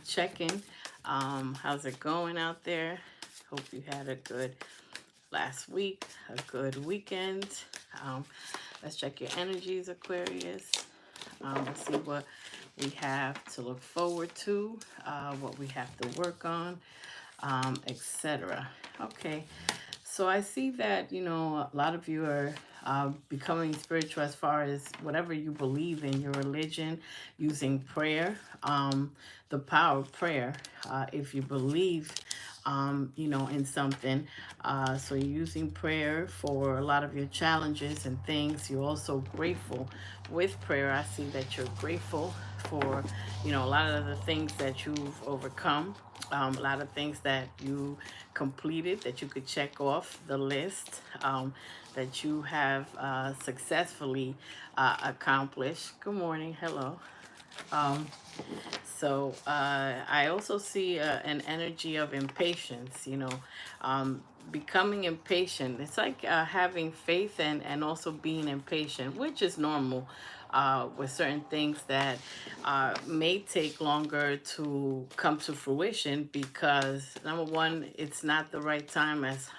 check-in. How's it going out there? Hope you had a good last week, a good weekend. Um, let's check your energies, Aquarius. Let's see what we have to look forward to, what we have to work on, etc. Okay, so I see that, a lot of you are becoming spiritual as far as whatever you believe in, your religion, using prayer, the power of prayer. If you believe, in something, so you're using prayer for a lot of your challenges and things. You're also grateful with prayer. I see that you're grateful for, a lot of the things that you've overcome, a lot of things that you completed that you could check off the list, that you have successfully accomplished. Good morning. Hello. Um, I also see an energy of impatience, becoming impatient. It's like having faith and also being impatient, which is normal with certain things that may take longer to come to fruition because, number one, it's not the right time, as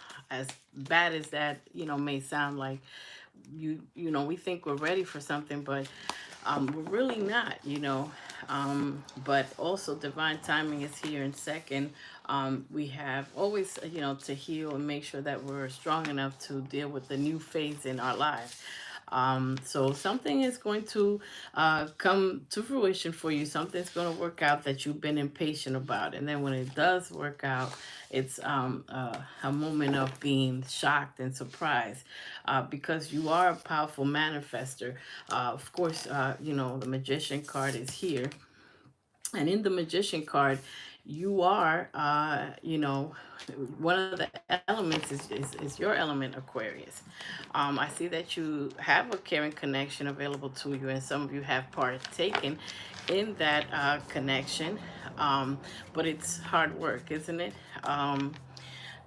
bad as that, may sound like. We think we're ready for something, but we're really not, but also divine timing is here in second. We have always, to heal and make sure that we're strong enough to deal with the new phase in our lives. So something is going to come to fruition for you. Something's going to work out that you've been impatient about. And then when it does work out, it's a moment of being shocked and surprised, because you are a powerful manifester. Of course, the magician card is here. And in the magician card, you are, one of the elements is your element, Aquarius. I see that you have a caring connection available to you, and some of you have partaken in that connection. But it's hard work, isn't it?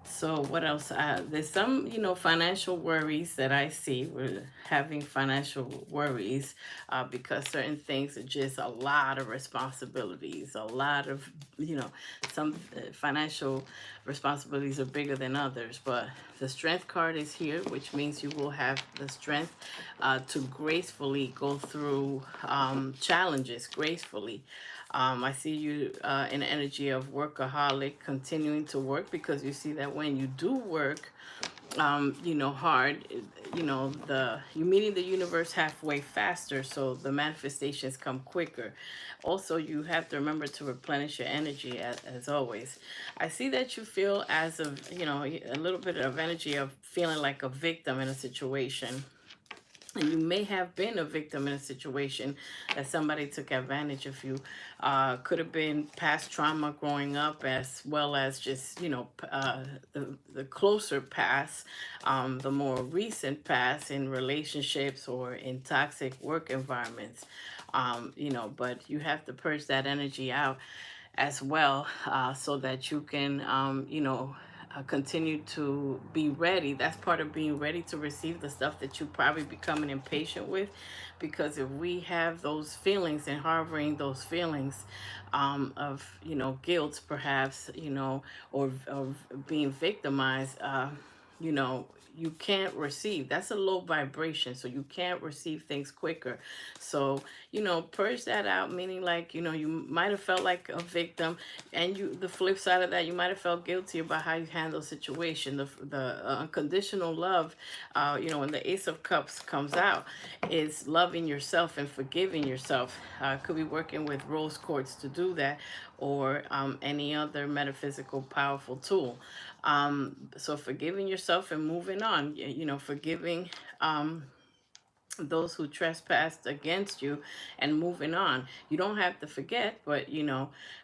So what else? There's some, financial worries that I see. We're having financial worries because certain things are just a lot of responsibilities, a lot of, some financial responsibilities are bigger than others. But the strength card is here, which means you will have the strength to gracefully go through challenges gracefully. I see you in the energy of workaholic, continuing to work, because you see that when you do work, hard, you meeting the universe halfway faster, so the manifestations come quicker. Also, you have to remember to replenish your energy as always. I see that you feel as of, a little bit of energy of feeling like a victim in a situation, and you may have been a victim in a situation that somebody took advantage of you. Could have been past trauma growing up, as well as just, the closer past, the more recent past in relationships or in toxic work environments. But you have to purge that energy out as well, so that you can, continue to be ready. That's part of being ready to receive the stuff that you probably becoming impatient with, because if we have those feelings and harboring those feelings, of, guilt, perhaps, or of being victimized, you know you can't receive. That's a low vibration, so you can't receive things quicker. So, purge that out, meaning, like, you might have felt like a victim, and the flip side of that, you might have felt guilty about how you handle situation. The unconditional love, when the Ace of Cups comes out, is loving yourself and forgiving yourself. Could be working with rose quartz to do that, or any other metaphysical powerful tool. So forgiving yourself and moving on, forgiving those who trespassed against you, and moving on. You don't have to forget, but,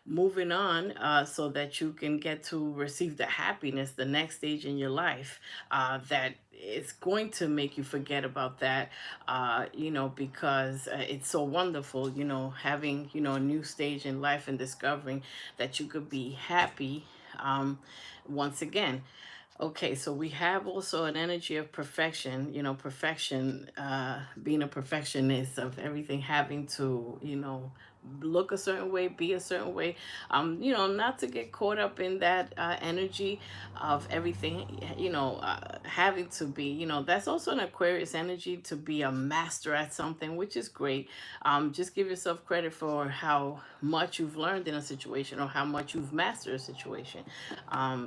moving on, so that you can get to receive the happiness, the next stage in your life, that is going to make you forget about that, because it's so wonderful, having, a new stage in life and discovering that you could be happy, once again. Okay, so we have also an energy of perfection, perfection, being a perfectionist, of everything having to, look a certain way, be a certain way. You know, not to get caught up in that energy of everything, you know, having to be, you know, that's also an Aquarius energy, to be a master at something, which is great. Just give yourself credit for how much you've learned in a situation, or how much you've mastered a situation.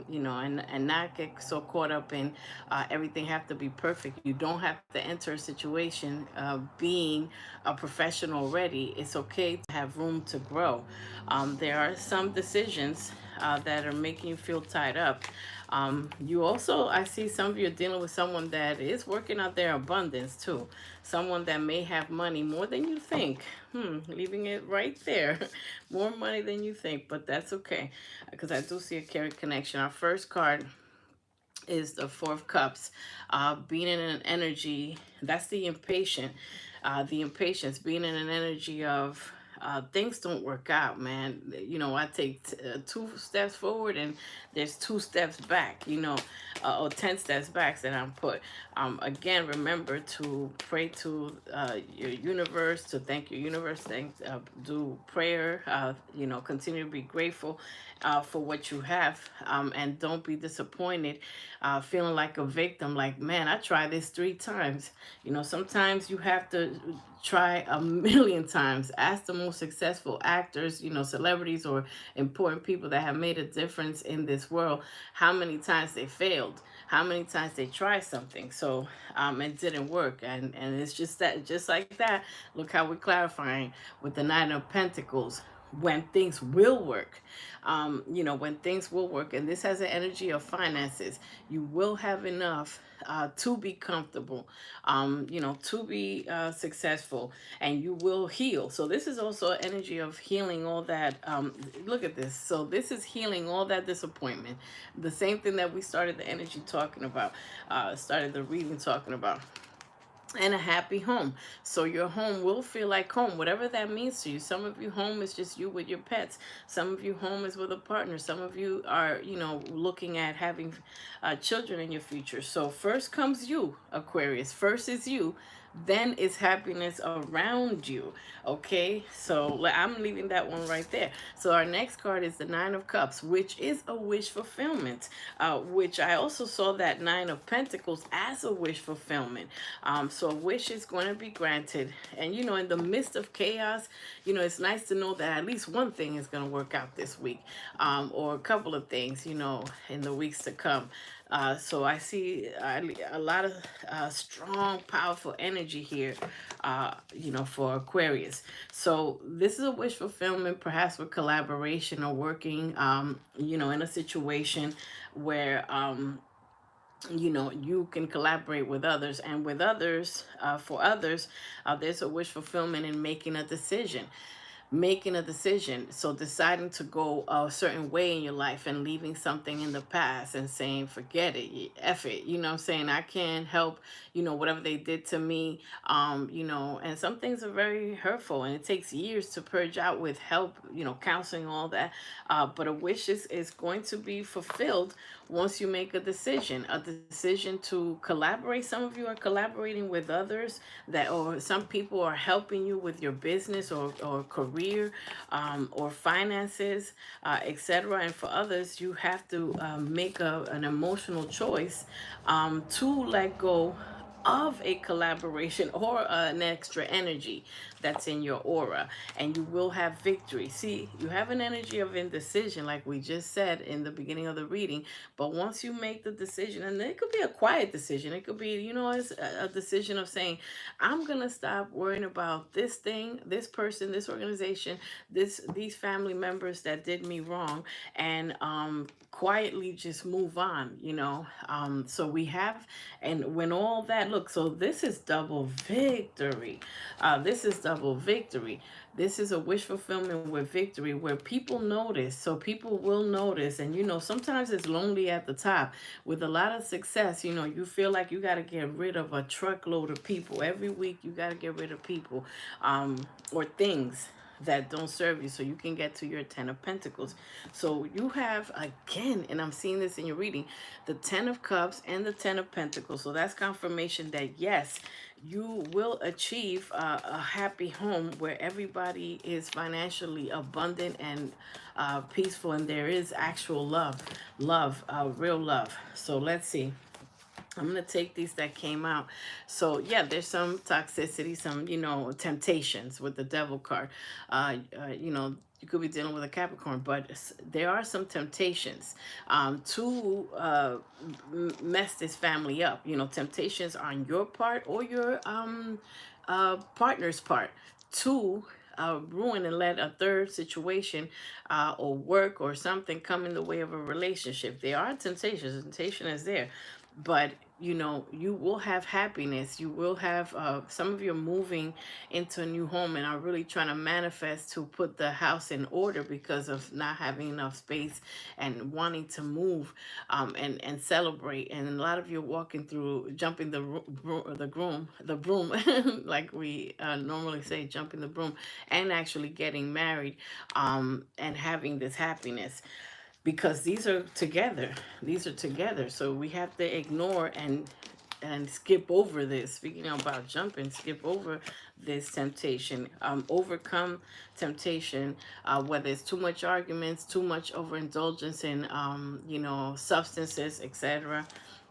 You know, and not get so caught up in everything have to be perfect. You don't have to enter a situation being a professional already. It's okay to have room to grow. There are some decisions that are making you feel tied up. You also, I see some of you are dealing with someone that is working out their abundance too. Someone that may have money more than you think. Leaving it right there. More money than you think, but that's okay, because I do see a carry connection. Our first card is the Four of Cups. Being in an energy, that's the impatient. The impatience, being in an energy of things don't work out, man. You know, I take two steps forward and there's two steps back, you know, or 10 steps back that I'm put. Again, remember to pray to your universe, to thank your universe, do prayer, you know, continue to be grateful for what you have, and don't be disappointed, feeling like a victim, like, man, I tried this 3 times. You know, sometimes you have to try a million times. Ask the most successful actors, you know, celebrities or important people that have made a difference in this world, how many times they failed, how many times they tried something, so it didn't work. And it's just that, just like that, look how we're clarifying with the Nine of Pentacles, when things will work. You know, when things will work, and this has an energy of finances, you will have enough to be comfortable, you know, to be successful, and you will heal. So this is also an energy of healing all that. Look at this. So this is healing all that disappointment. The same thing that we started the energy talking about, started the reading talking about, and a happy home. So your home will feel like home, whatever that means to you. Some of you, home is just you with your pets. Some of you, home is with a partner. Some of you are, you know, looking at having children in your future. So first comes you, Aquarius. First is you, then is happiness around you. Okay, so I'm leaving that one right there. So our next card is the Nine of Cups, which is a wish fulfillment, which I also saw that Nine of Pentacles as a wish fulfillment. So a wish is going to be granted. And, you know, in the midst of chaos, you know, it's nice to know that at least one thing is going to work out this week, or a couple of things, you know, in the weeks to come. So I see a lot of strong, powerful energy here, you know, for Aquarius. So this is a wish fulfillment, perhaps with collaboration or working, you know, in a situation where, you know, you can collaborate with others, and with others, for others, there's a wish fulfillment in making a decision. So deciding to go a certain way in your life and leaving something in the past and saying, forget it, F it, you know what I'm saying? I can't help, you know, whatever they did to me, you know, and some things are very hurtful and it takes years to purge out with help, you know, counseling, all that. But a wish is going to be fulfilled once you make a decision to collaborate. Some of you are collaborating with others, that, or some people are helping you with your business or career, or finances, etc. And for others, you have to make an emotional choice to let go of a collaboration or an extra energy that's in your aura, and you will have victory. See, you have an energy of indecision, like we just said in the beginning of the reading, but once you make the decision, and it could be a quiet decision, it could be, you know, it's a decision of saying, I'm gonna stop worrying about this thing, this person, this organization, these family members that did me wrong, and quietly just move on, you know. So we have, and when all that, look, so this is double victory. This is double victory. This is a wish fulfillment with victory, where people notice. So people will notice. And, you know, sometimes it's lonely at the top. With a lot of success, you know, you feel like you got to get rid of a truckload of people. Every week you got to get rid of people, or things. that don't serve you so you can get to your 10 of Pentacles. So you have, again, and I'm seeing this in your reading, the 10 of Cups and the 10 of Pentacles. So that's confirmation that yes, you will achieve a happy home where everybody is financially abundant and peaceful, and there is actual real love. So let's see. I'm going to take these that came out. So, yeah, there's some toxicity, some, temptations with the devil card. You could be dealing with a Capricorn, but there are some temptations to mess this family up. Temptations on your part or your partner's part to ruin and let a third situation or work or something come in the way of a relationship. There are temptations. Temptation is there, but you will have happiness. You will have some of you are moving into a new home and are really trying to manifest to put the house in order because of not having enough space and wanting to move and celebrate. And a lot of you are walking through, jumping the broom, like we normally say, jumping the broom, and actually getting married and having this happiness, because these are together. So we have to ignore and skip over this. Speaking about jumping, skip over this temptation, overcome temptation, whether it's too much arguments, too much overindulgence in substances, etc.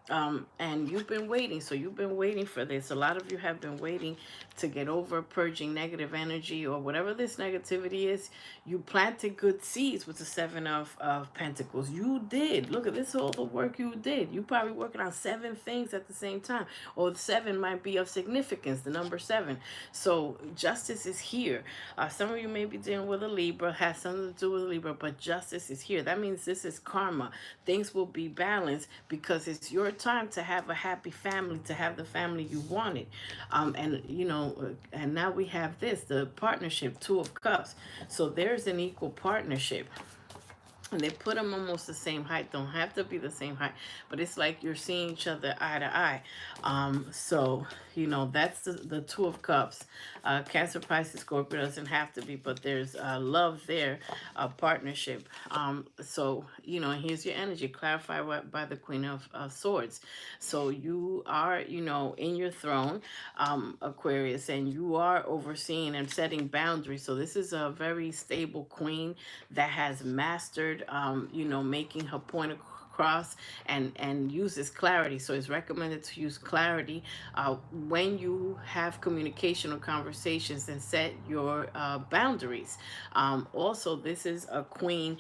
And you've been waiting. So you've been waiting for this. A lot of you have been waiting to get over purging negative energy or whatever this negativity is. You planted good seeds with the Seven of Pentacles. You did. Look at this, all the work you did. You probably working on 7 things at the same time. Or the 7 might be of significance, the number 7. So justice is here. Some of you may be dealing with a Libra, has something to do with a Libra, but justice is here. That means this is karma. Things will be balanced because it's your time to have a happy family, to have the family you wanted. And now we have this, the partnership, 2 of Cups. So there's an equal partnership. And they put them almost the same height. Don't have to be the same height, but it's like you're seeing each other eye to eye. So that's the 2 of Cups. Cancer, Pisces, Scorpio doesn't have to be, but there's love there, partnership. So here's your energy. Clarify what by the Queen of Swords. So you are in your throne, Aquarius, and you are overseeing and setting boundaries. So this is a very stable queen that has mastered making her point across and uses clarity. So it's recommended to use clarity when you have communication or conversations, and set your boundaries. Also, this is a queen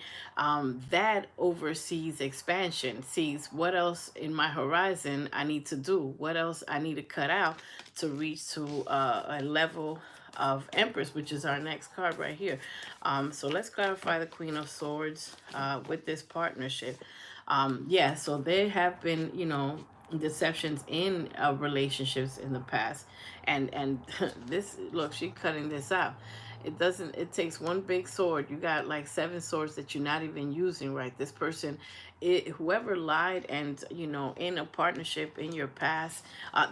that oversees expansion, sees what else in my horizon I need to do, what else I need to cut out to reach to a level of Empress, which is our next card right here. So let's clarify the Queen of Swords with this partnership. So there have been, deceptions in relationships in the past, and this, look, she's cutting this out. It takes one big sword. You got like 7 swords that you're not even using, right? This person, whoever lied and in a partnership in your past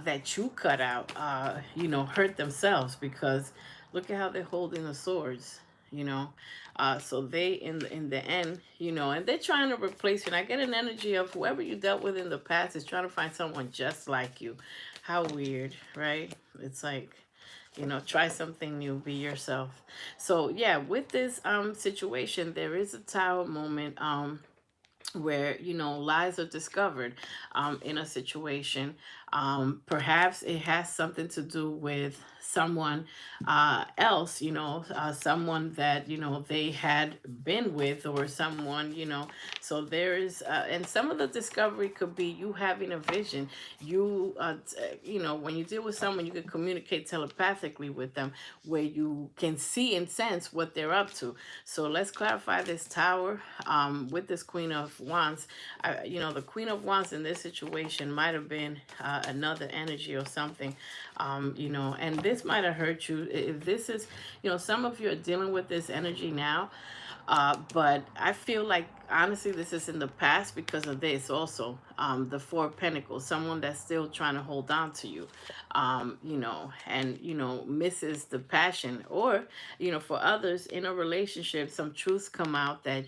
that you cut out, hurt themselves, because look at how they're holding the swords. So they in the end, and they're trying to replace you. And I get an energy of whoever you dealt with in the past is trying to find someone just like you. How weird, right? It's like, try something new, be yourself. So yeah, with this situation, there is a Tower moment where lies are discovered in a situation. Perhaps it has something to do with someone else, someone that they had been with, or someone, so there is and some of the discovery could be you having a vision. When you deal with someone, you can communicate telepathically with them, where you can see and sense what they're up to. So let's clarify this Tower with this Queen of Wands. The Queen of Wands in this situation might have been another energy or something, and this might have hurt you. If this is, some of you are dealing with this energy now, But I feel like honestly this is in the past because of this also. The Four of Pentacles, someone that's still trying to hold on to you, and misses the passion. Or for others in a relationship, some truths come out that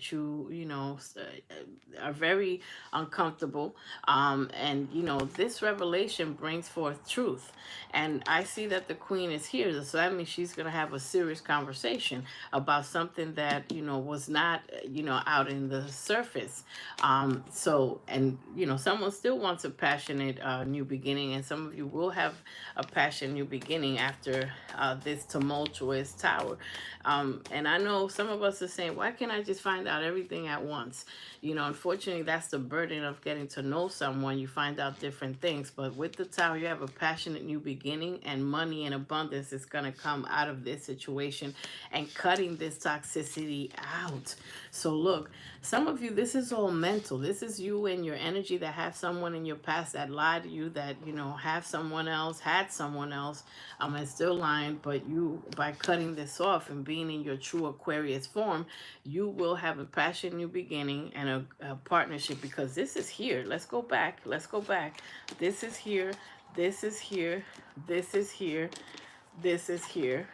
are very uncomfortable. And this revelation brings forth truth. And I see that the Queen is here, so that means she's going to have a serious conversation about something that was not out in the surface. Someone still wants a passionate new beginning, and some of you will have a passionate new beginning after this tumultuous tower. And I know some of us are saying, why can't I just find out everything at once? Unfortunately, that's the burden of getting to know someone. You find out different things. But with the tower, you have a passionate new beginning, and money and abundance is going to come out of this situation and cutting this toxicity out. So look, some of you, this is all mental. This is you and your energy that have someone in your past that lied to you, that have someone else, had someone else, and still lying. But you, by cutting this off and being in your true Aquarius form, you will have a passion new beginning and a partnership, because this is here. Let's go back. Let's go back. This is here. This is here. This is here. This is here,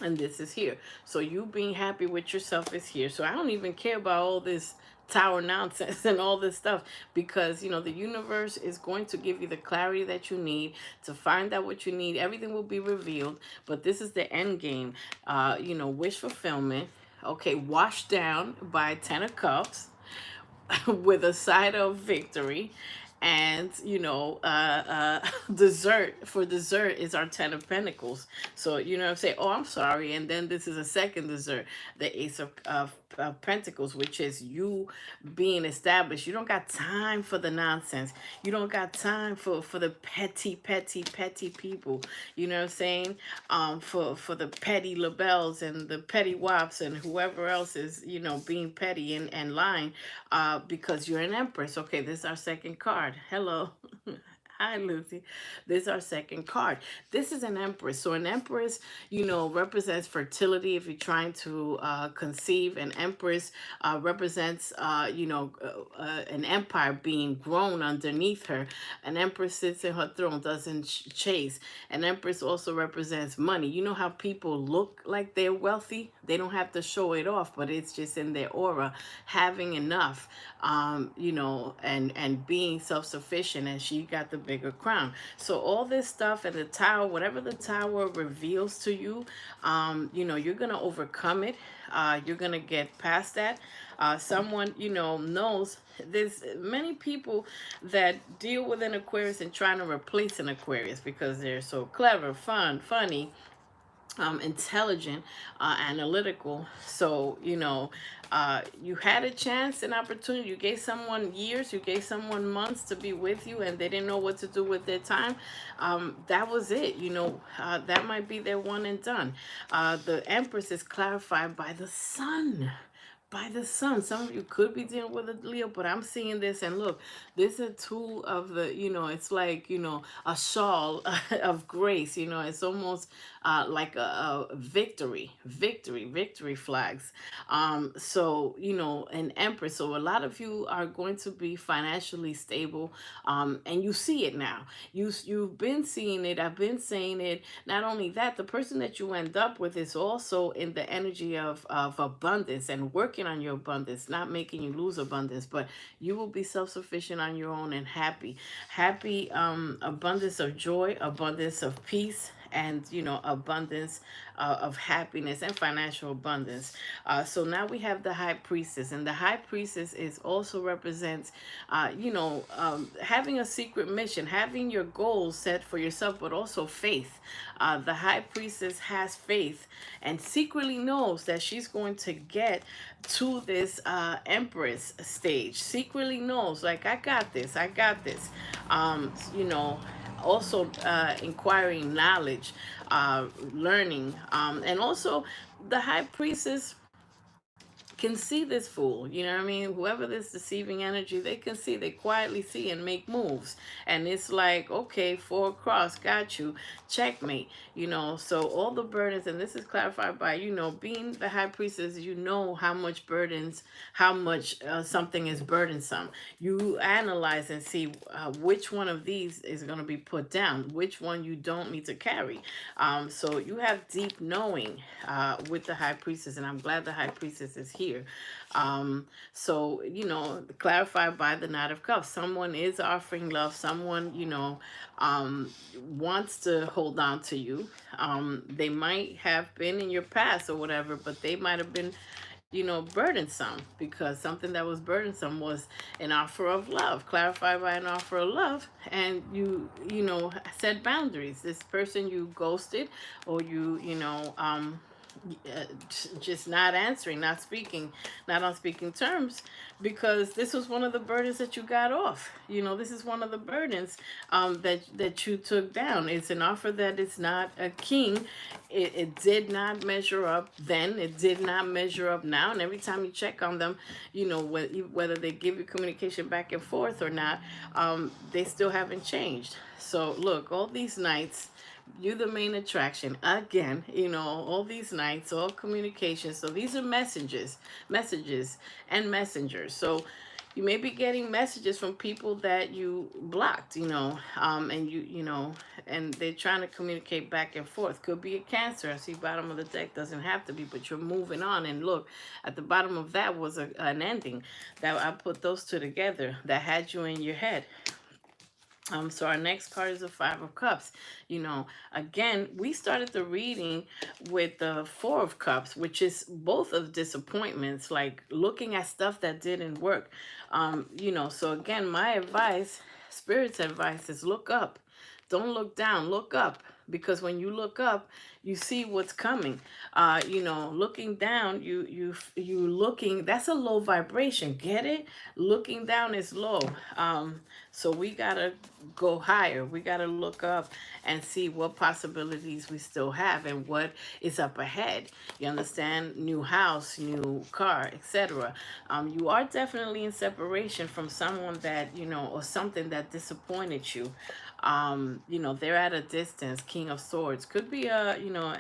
and this is here. So you being happy with yourself is here. So I don't even care about all this tower nonsense and all this stuff, because the universe is going to give you the clarity that you need to find out what you need. Everything will be revealed, but this is the end game. Wish fulfillment. Okay, washed down by 10 of cups with a side of victory. And dessert, for dessert is our 10 of pentacles. So I'm saying, oh, I'm sorry. And then this is a second dessert, the ace of pentacles, which is you being established. You don't got time for the nonsense. You don't got time for the petty people. You know what I'm saying? For the petty labels and the petty wops and whoever else is being petty and lying, because you're an empress. Okay, this is our second card. Hello. Hi, Lucy. This is our second card. This is an empress. So an empress, represents fertility. If you're trying to conceive, an empress represents, an empire being grown underneath her. An empress sits in her throne, doesn't chase. An empress also represents money. You know how people look like they're wealthy? They don't have to show it off, but it's just in their aura, having enough, and being self-sufficient, and she got the bigger crown. So all this stuff and the tower, whatever the tower reveals to you, you're gonna overcome it. You're gonna get past that. Someone knows, there's many people that deal with an Aquarius and trying to replace an Aquarius because they're so clever, funny, intelligent, analytical. So you had a chance, an opportunity. You gave someone years, you gave someone months to be with you, and they didn't know what to do with their time. That was it. That might be their one and done. The Empress is clarified by the sun. By the sun. Some of you could be dealing with a Leo, but I'm seeing this, and look, this is a tool of the, it's like, a shawl of grace. It's almost like a victory flags. So, an empress. So a lot of you are going to be financially stable, and you see it now. You've been seeing it. I've been saying it. Not only that, the person that you end up with is also in the energy of abundance and working on your abundance, not making you lose abundance, but you will be self-sufficient on your own and happy, abundance of joy, abundance of peace, and abundance of happiness and financial abundance. So now we have the High Priestess, and the High Priestess is also represents having a secret mission, having your goals set for yourself, but also faith. The High Priestess has faith and secretly knows that she's going to get to this Empress stage. Secretly knows, like, I got this, also inquiring knowledge, learning, and also the High Priestess can see this fool. You know what I mean? Whoever this deceiving energy, they can see, they quietly see and make moves. And it's like, okay, 4 cross, got you, checkmate. So all the burdens, and this is clarified by, being the high priestess, how much burdens, how much something is burdensome. You analyze and see which one of these is going to be put down, which one you don't need to carry. So you have deep knowing with the high priestess, and I'm glad the high priestess is here. So, clarified by the Knight of Cups, someone is offering love, someone, wants to hold on to you. They might have been in your past or whatever, but they might have been, burdensome, because something that was burdensome was an offer of love, clarified by an offer of love, and set boundaries. This person you ghosted, or just not answering, not speaking, not on speaking terms, because this was one of the burdens that you got off. This is one of the burdens that you took down. It's an offer that is not a king. It did not measure up then. It did not measure up now. And every time you check on them, whether they give you communication back and forth or not, they still haven't changed. So look, all these nights, you the main attraction again. All these nights, all communications. So these are messages and messengers. So you may be getting messages from people that you blocked, and and they're trying to communicate back and forth. Could be a Cancer. I see bottom of the deck, doesn't have to be, but you're moving on. And look, at the bottom of that was an ending that I put those two together that had you in your head. So our next card is the Five of Cups. Again, we started the reading with the Four of Cups, which is both of disappointments, like looking at stuff that didn't work. So again, my advice, Spirit's advice, is look up. Don't look down, look up. Because when you look up, you see what's coming. Looking down, you looking, that's a low vibration. Get it? Looking down is low. So we gotta go higher. We gotta look up and see what possibilities we still have and what is up ahead. You understand? New house, new car, etc. You are definitely in separation from someone that, or something that disappointed you. They're at a distance. King of Swords could be a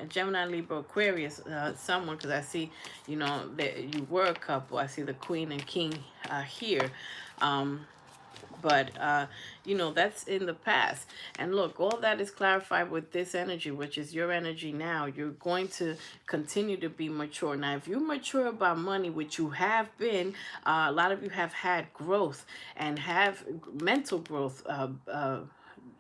Gemini, Libra, Aquarius, someone, because I see, that you were a couple. I see the Queen and King here. But that's in the past. And look, all that is clarified with this energy, which is your energy now. You're going to continue to be mature. Now, if you're mature about money, which you have been, a lot of you have had growth and have mental growth,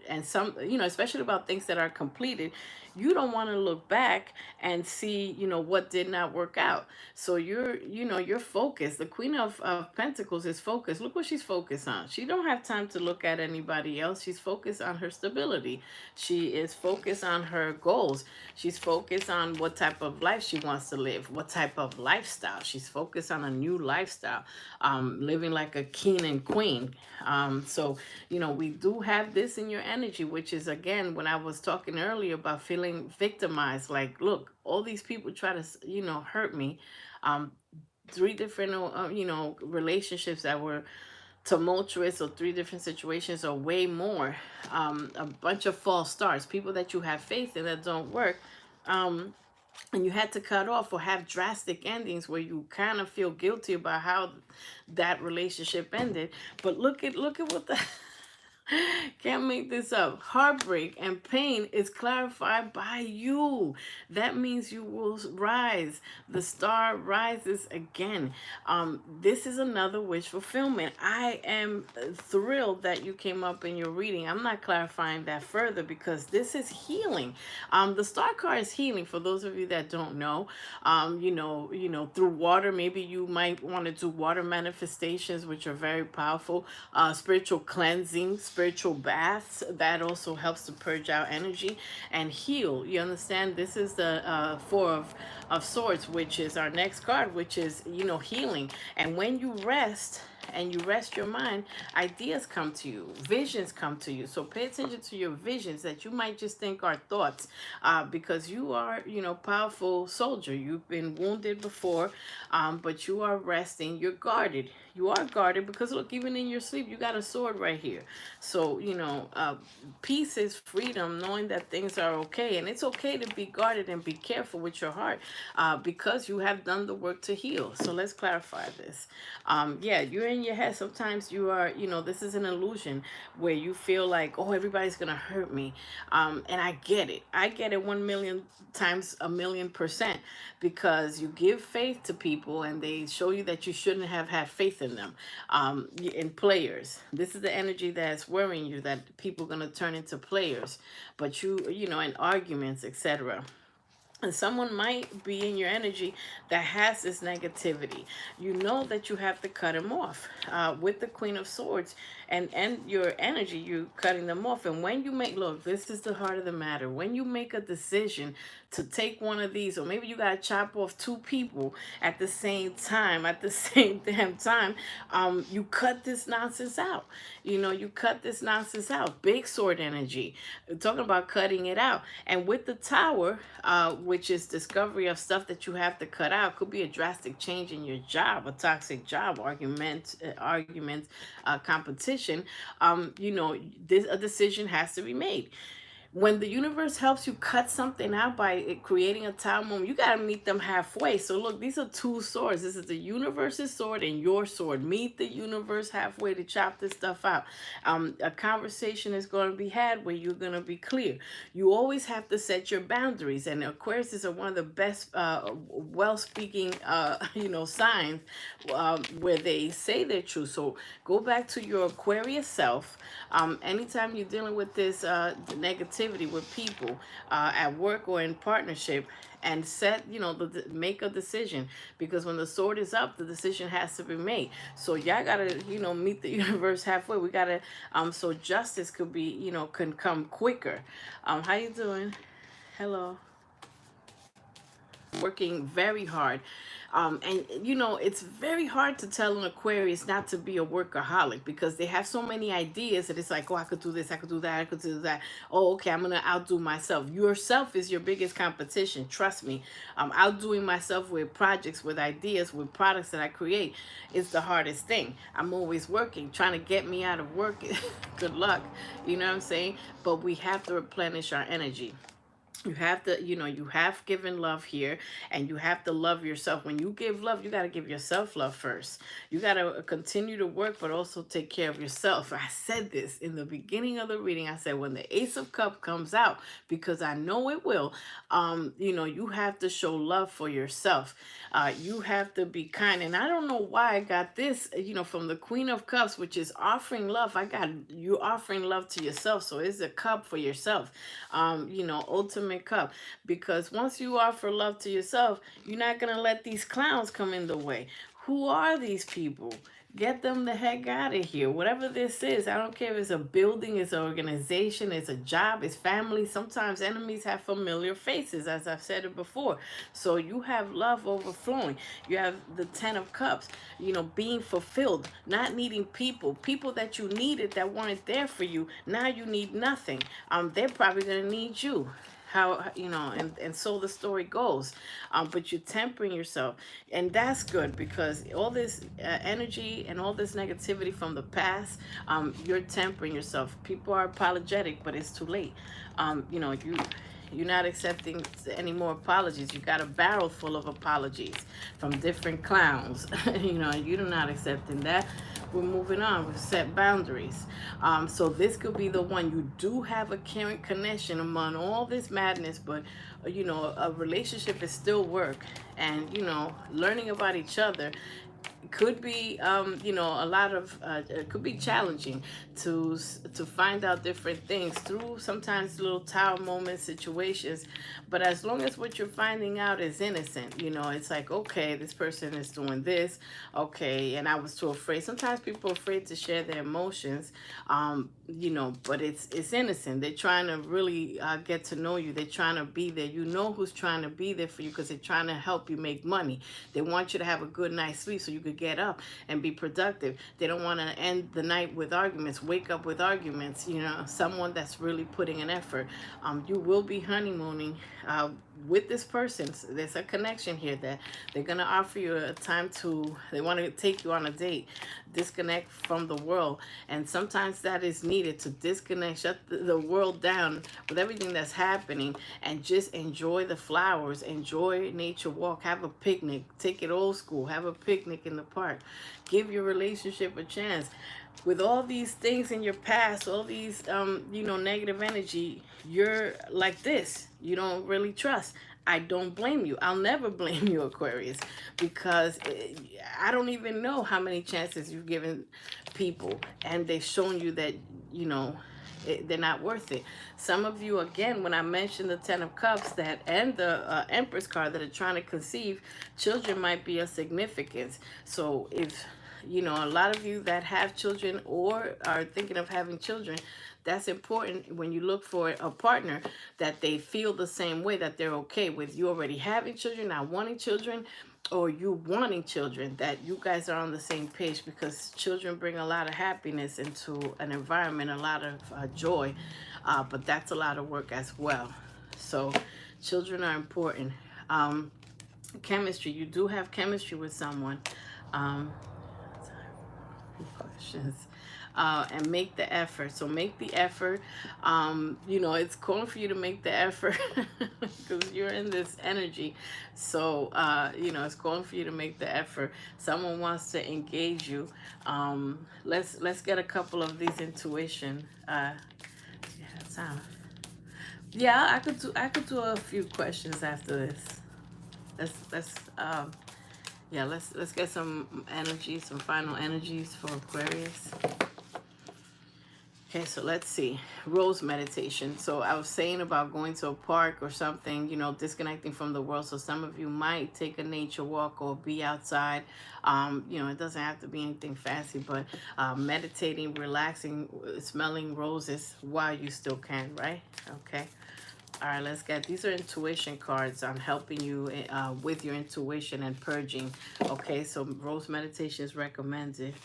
and some, especially about things that are completed. You don't want to look back and see, what did not work out. So you're focused. The Queen of Pentacles is focused. Look what she's focused on. She don't have time to look at anybody else. She's focused on her stability. She is focused on her goals. She's focused on what type of life she wants to live, what type of lifestyle. She's focused on a new lifestyle, living like a king and queen. So we do have this in your energy, which is, again, when I was talking earlier about feeling victimized, like, look, all these people try to, hurt me. 3 different, relationships that were tumultuous, or 3 different situations, or way more. A bunch of false starts, people that you have faith in that don't work. And you had to cut off or have drastic endings where you kind of feel guilty about how that relationship ended. But look at what the can't make this up. Heartbreak and pain is clarified by you. That means you will rise. The star rises again. This is another wish fulfillment. I am thrilled that you came up in your reading. I'm not clarifying that further because this is healing. The star card is healing. For those of you that don't know, through water, maybe you might want to do water manifestations, which are very powerful. Spiritual cleansing, spiritual baths, that also helps to purge out energy and heal. You understand? This is the Four of Swords, which is our next card, which is healing. And when you rest, and you rest your mind, ideas come to you, visions come to you. So pay attention to your visions that you might just think are thoughts, because you are, powerful soldier. You've been wounded before, but you are resting. You're guarded. You are guarded because look, even in your sleep, you got a sword right here. So, peace is freedom, knowing that things are okay. And it's okay to be guarded and be careful with your heart, because you have done the work to heal. So let's clarify this. Yeah, you're in your head. Sometimes you are, this is an illusion where you feel like, oh, everybody's going to hurt me. And I get it. I get it 1 million times a million percent, because you give faith to people and they show you that you shouldn't have had faith in them. In players, this is the energy that's worrying you, that people are going to turn into players, but in arguments, etc. And someone might be in your energy that has this negativity. You know that you have to cut him off, with the Queen of Swords, and your energy, you cutting them off. And when you make, look, this is the heart of the matter. When you make a decision to take one of these, or maybe you got to chop off two people at the same time, at the same damn time, you cut this nonsense out. You cut this nonsense out. Big sword energy. Talking about cutting it out. And with the Tower, which is discovery of stuff that you have to cut out, could be a drastic change in your job, a toxic job, arguments, competition. A decision has to be made. When the universe helps you cut something out by creating a time moment, you got to meet them halfway. So look, these are two swords. This is the universe's sword and your sword. Meet the universe halfway to chop this stuff out. A conversation is going to be had where you're going to be clear. You always have to set your boundaries, and Aquarius are one of the best well-speaking signs, where they say their truth. So go back to your Aquarius self. Anytime you're dealing with this negativity with people, at work or in partnership, and make a decision, because when the sword is up, the decision has to be made. So y'all gotta meet the universe halfway. We gotta so justice could be can come quicker. How you doing? Hello. Working very hard. And it's very hard to tell an Aquarius not to be a workaholic, because they have so many ideas that it's like, oh, I could do this, I could do that, I could do that. Oh, okay, I'm gonna outdo myself. Yourself is your biggest competition. Trust me. Outdoing myself with projects, with ideas, with products that I create is the hardest thing. I'm always working, trying to get me out of work. Good luck. You know what I'm saying? But we have to replenish our energy. You have to, you have given love here, and you have to love yourself. When you give love, you got to give yourself love first. You got to continue to work, but also take care of yourself. I said this in the beginning of the reading. I said, when the Ace of Cups comes out, because I know it will, you have to show love for yourself. You have to be kind. And I don't know why I got this, from the Queen of Cups, which is offering love. I got you offering love to yourself. So it's a cup for yourself. Ultimate cup, because once you offer love to yourself, you're not going to let these clowns come in the way. Who are these people? Get them the heck out of here. Whatever this is, I don't care if it's a building, it's an organization, it's a job, it's family. Sometimes enemies have familiar faces, as I've said it before. So you have love overflowing. You have the 10 of Cups, being fulfilled, not needing people that you needed that weren't there for you. Now you need nothing. They're probably going to need you. How and so the story goes. But you're tempering yourself, and that's good, because all this energy and all this negativity from the past, you're tempering yourself. People are apologetic, but it's too late. You're not accepting any more apologies. You got a barrel full of apologies from different clowns. You're not accepting that. We're moving on. We've set boundaries. So this could be the one. You do have a caring connection among all this madness, but a relationship is still work, and learning about each other could be a lot of it could be challenging to find out different things through sometimes little tower moment situations. But as long as what you're finding out is innocent, it's like, okay, this person is doing this, okay, and I was too afraid. Sometimes people are afraid to share their emotions, but it's innocent. They're trying to really get to know you. They're trying to be there. Who's trying to be there for you, because they're trying to help you make money. They want you to have a good night's sleep so you could get up and be productive. They don't want to end the night with arguments, wake up with arguments. You know, someone that's really putting an effort. You will be honeymooning with this person. There's a connection here that they're going to offer you a time to, they want to take you on a date, disconnect from the world. And sometimes that is needed to disconnect, shut the world down with everything that's happening, and just enjoy the flowers, enjoy nature walk, have a picnic, take it old school, have a picnic in the park, give your relationship a chance. With all these things in your past, all these negative energy, you're like this, you don't really trust. I don't blame you. I'll never blame you, Aquarius, because I don't even know how many chances you've given people, and they've shown you that, they're not worth it. Some of you, again, when I mentioned the Ten of Cups that and the Empress card that are trying to conceive, children might be of significance. So if, a lot of you that have children or are thinking of having children, that's important when you look for a partner, that they feel the same way, that they're okay with you already having children, not wanting children, or you wanting children, that you guys are on the same page, because children bring a lot of happiness into an environment, a lot of joy, but that's a lot of work as well. So children are important. Chemistry, you do have chemistry with someone. Questions. And make the effort. So make the effort. It's calling for you to make the effort because you're in this energy. So, it's calling for you to make the effort. Someone wants to engage you. Let's get a couple of these intuition. Time. Yeah, I could do a few questions after this. Let's get some energy, some final energies for Aquarius. Okay, so let's see. Rose meditation. So I was saying about going to a park or something, disconnecting from the world. So some of you might take a nature walk or be outside. It doesn't have to be anything fancy, but meditating, relaxing, smelling roses while you still can, right? Okay. All right, let's get, these are intuition cards on helping you with your intuition and purging. Okay, so rose meditation is recommended.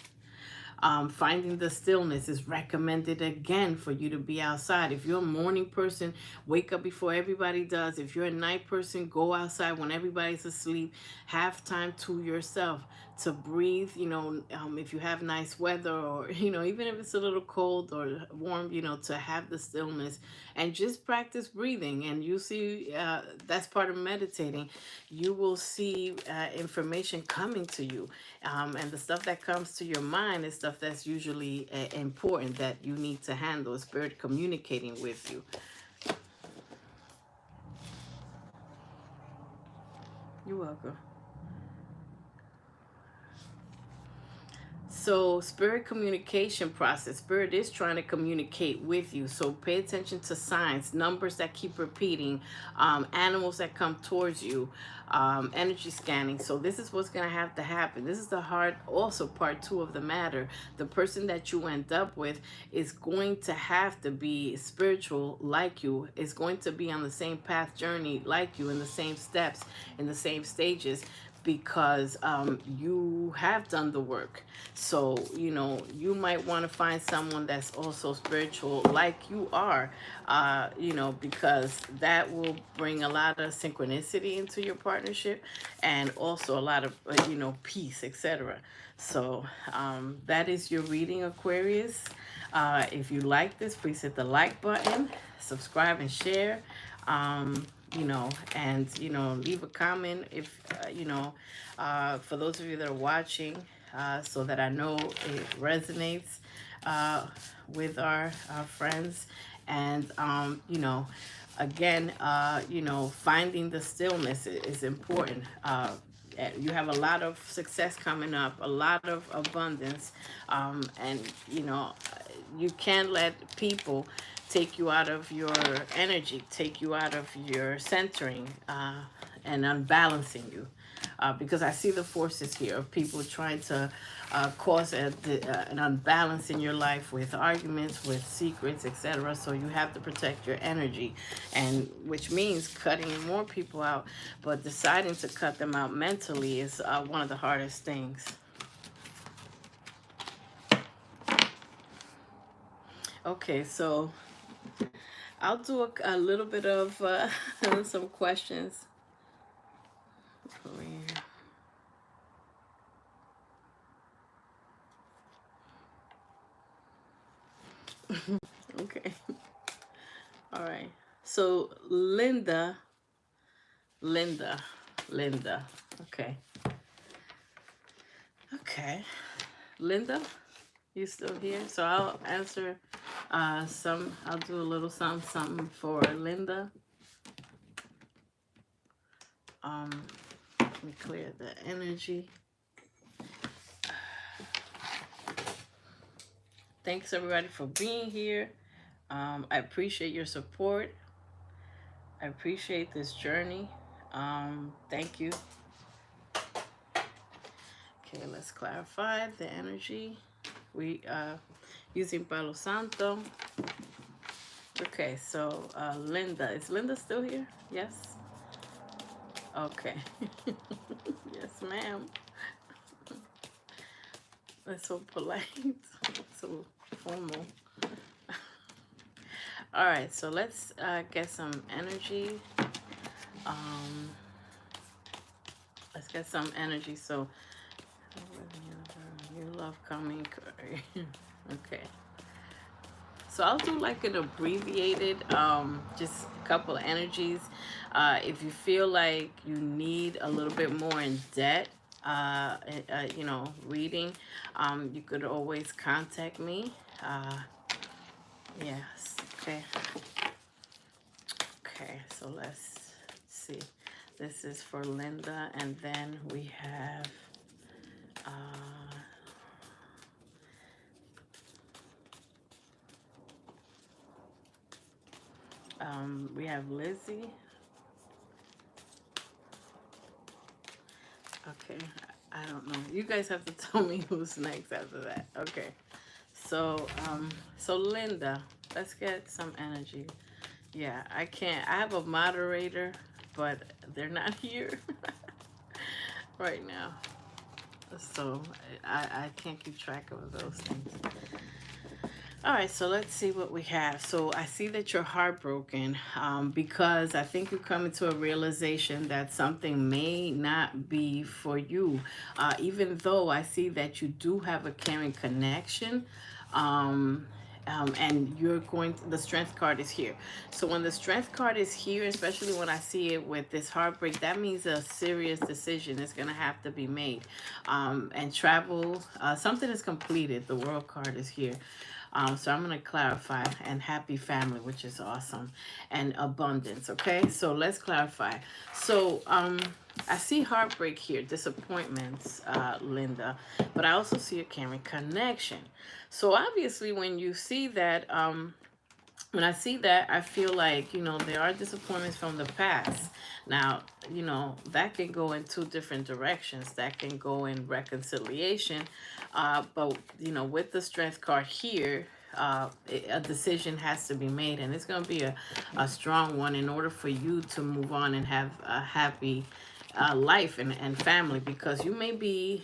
Finding the stillness is recommended again for you to be outside. If you're a morning person, wake up before everybody does. If you're a night person, go outside when everybody's asleep. Have time to yourself to breathe. If you have nice weather, or even if it's a little cold or warm, to have the stillness and just practice breathing. And you see, that's part of meditating. You will see information coming to you, and the stuff that comes to your mind is stuff that's usually important, that you need to handle. Spirit communicating with you. You're welcome. So spirit communication process, spirit is trying to communicate with you. So pay attention to signs, numbers that keep repeating, animals that come towards you, energy scanning. So this is what's going to have to happen. This is the hard, also part 2 of the matter. The person that you end up with is going to have to be spiritual like you, is going to be on the same path journey like you, in the same steps, in the same stages, because you have done the work. So, you might want to find someone that's also spiritual like you are, because that will bring a lot of synchronicity into your partnership, and also a lot of, peace, etc. So that is your reading, Aquarius. If you like this, please hit the like button, subscribe and share. And leave a comment if for those of you that are watching, so that I know it resonates with our friends. And again, finding the stillness is important. You have a lot of success coming up, a lot of abundance, and you can't let people take you out of your energy, take you out of your centering, and unbalancing you. Because I see the forces here of people trying to cause an unbalance in your life with arguments, with secrets, etc. So you have to protect your energy, and which means cutting more people out. But deciding to cut them out mentally is one of the hardest things. Okay, so I'll do a little bit of some questions over here. Okay. All right. So Linda, Linda. Okay. Okay. Linda, you still here? So I'll answer I'll do a little something for Linda. Let me clear the energy. Thanks everybody for being here. I appreciate your support. I appreciate this journey. Thank you. Okay, let's clarify the energy. We using Palo Santo. Okay, so Linda, is Linda still here? Yes. Okay. Yes, ma'am. That's so polite, so formal. All right, so let's get some energy. Um, let's get some energy. So you love coming. Okay. So I'll do like an abbreviated, just a couple of energies. If you feel like you need a little bit more in depth, reading, you could always contact me. Yes. Okay. Okay. So let's see. This is for Linda, and then we have. We have Lizzie. Okay, I don't know. You guys have to tell me who's next after that. Okay. So Linda, let's get some energy. Yeah, I can't. I have a moderator, but they're not here right now. So I can't keep track of those things. All right, so let's see what we have. So I see that you're heartbroken because I think you're coming to a realization that something may not be for you. Even though I see that you do have a caring connection. Um, and you're going to, the strength card is here. So when the strength card is here, especially when I see it with this heartbreak, that means a serious decision is going to have to be made. And travel, something is completed. The world card is here. So I'm going to clarify, and happy family, which is awesome, and abundance. Okay, so let's clarify. So I see heartbreak here, disappointments, Linda, but I also see a caring connection. So obviously when you see that, when I see that, I feel like, there are disappointments from the past. Now, that can go in two different directions. That can go in reconciliation. But, with the strength card here, a decision has to be made. And it's going to be a strong one in order for you to move on and have a happy life and family. Because you may be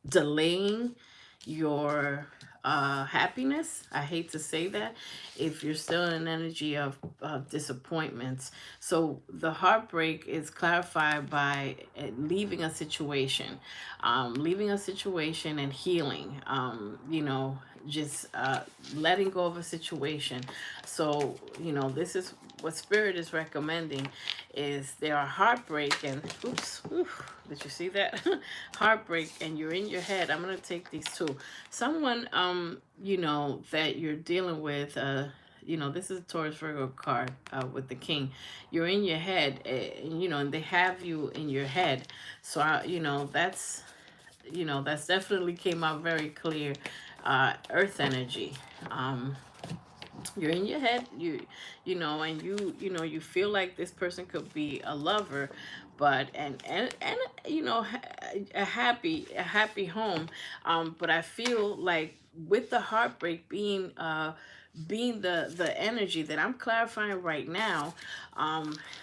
delaying your happiness. I hate to say that, if you're still in an energy of disappointments. So the heartbreak is clarified by leaving a situation and healing. Just letting go of a situation. So this is what spirit is recommending, is there are heartbreak and did you see that? Heartbreak, and you're in your head. I'm gonna take these two. Someone that you're dealing with, this is a Taurus Virgo card with the king. You're in your head, and they have you in your head. So that's definitely came out very clear. Earth energy. You're in your head, and you feel like this person could be a lover, but and a happy home. But I feel like with the heartbreak being the energy that I'm clarifying right now.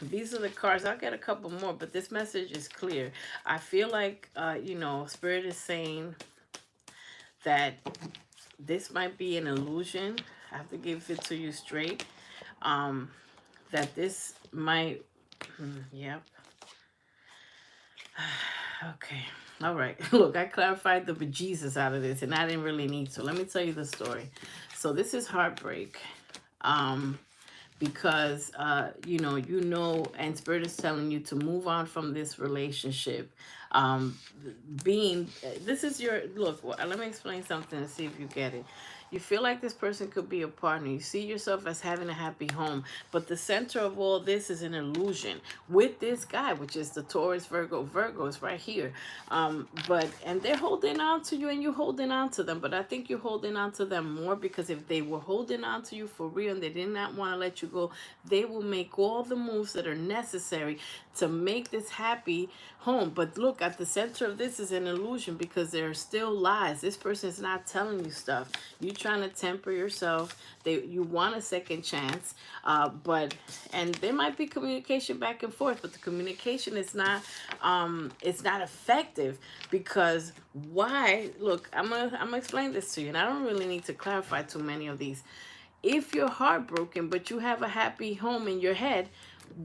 These are the cards. I'll get a couple more, but this message is clear. I feel like spirit is saying that This might be an illusion. I have to give it to you straight. That this might, yep. Okay. All right. Look, I clarified the bejesus out of this, and I didn't really need to. Let me tell you the story. So this is heartbreak. Um, because and spirit is telling you to move on from this relationship. um Being, this is your look, let me explain something and see if you get it. You feel like this person could be a partner. You see yourself as having a happy home, but the center of all this is an illusion with this guy, which is the Taurus, Virgo is right here. But and they're holding on to you, and you're holding on to them. But I think you're holding on to them more because if they were holding on to you for real and they did not want to let you go, they will make all the moves that are necessary to make this happy home. But look, at the center of this is an illusion because there are still lies. This person is not telling you stuff. You're trying to temper yourself. You want a second chance, but and there might be communication back and forth, but the communication is not it's not effective because why? Look, I'm gonna explain this to you, and I don't really need to clarify too many of these. If you're heartbroken but you have a happy home in your head,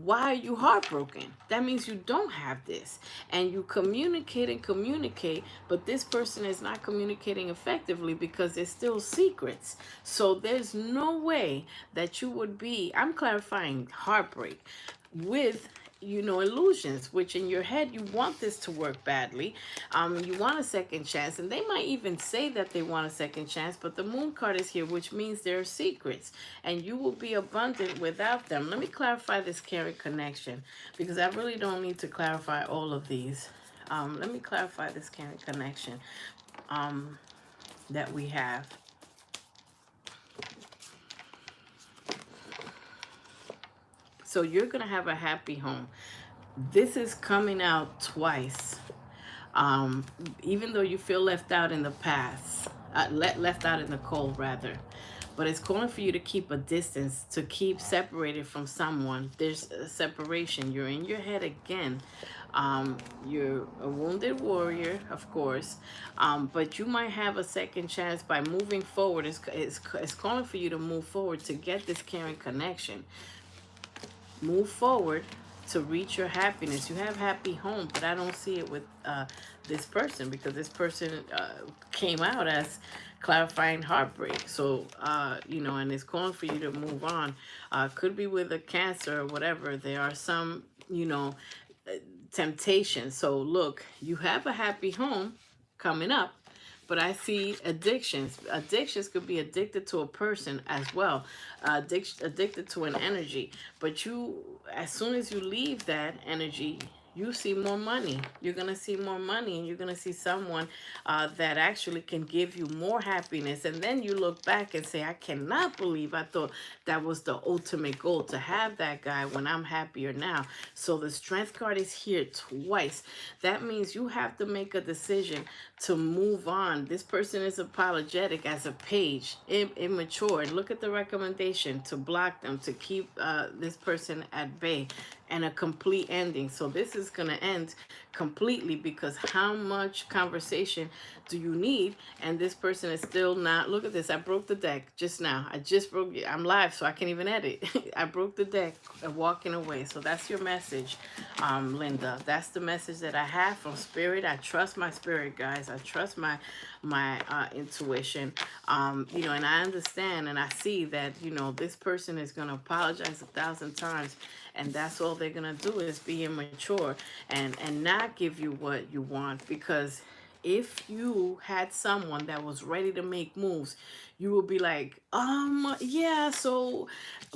why are you heartbroken? That means you don't have this. And you communicate and communicate, but this person is not communicating effectively because there's still secrets. So there's no way that you would be, I'm clarifying heartbreak with illusions, which in your head you want this to work badly. You want a second chance, and they might even say that they want a second chance, but the moon card is here, which means there are secrets, and you will be abundant without them. Let me clarify this caring connection, because I really don't need to clarify all of these. Let me clarify this caring connection that we have. So you're going to have a happy home. This is coming out twice. Um, Even though you feel left out in the past, left out in the cold, rather. But it's calling for you to keep a distance, to keep separated from someone. There's a separation. You're in your head again. You're a wounded warrior, of course, but you might have a second chance by moving forward. It's calling for you to move forward to get this caring connection. Move forward to reach your happiness. You have happy home, but I don't see it with this person, because this person came out as clarifying heartbreak. So and it's calling for you to move on. Could be with a Cancer or whatever. There are some temptations. So look, you have a happy home coming up, but I see addictions. Addictions could be addicted to a person as well, addicted to an energy. But as soon as you leave that energy, you see more money. You're going to see more money, and you're going to see someone that actually can give you more happiness. And then you look back and say, I cannot believe I thought that was the ultimate goal, to have that guy when I'm happier now. So the Strength card is here twice. That means you have to make a decision to move on. This person is apologetic as a page, immature. And look at the recommendation: to block them, to keep this person at bay, and a complete ending. So this is going to end completely, because how much conversation do you need? And this person is still not. Look at this. I broke the deck just now. I'm live, so I can't even edit. I broke the deck, walking away. So that's your message, Linda. That's the message that I have from Spirit. I trust my spirit, guys. I trust my intuition. And I understand, and I see that this person is going to apologize 1,000 times, and that's all they're going to do is be immature and not give you what you want. Because if you had someone that was ready to make moves, you will be like, yeah, so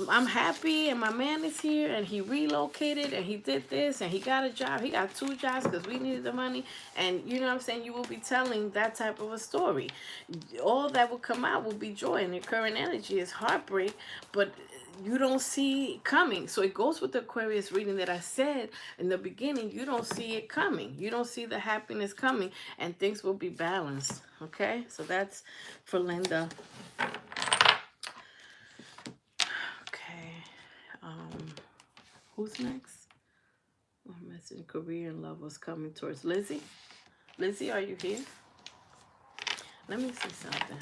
I'm happy, and my man is here, and he relocated, and he did this, and he got a job. He got 2 jobs because we needed the money. And you know what I'm saying? You will be telling that type of a story. All that will come out will be joy, and your current energy is heartbreak, but you don't see it coming. So it goes with the Aquarius reading that I said in the beginning. You don't see it coming. You don't see the happiness coming, and things will be balanced. Okay, so that's for Linda. Okay, who's next? Oh, message: career and love was coming towards Lizzie. Lizzie, are you here? Let me see something.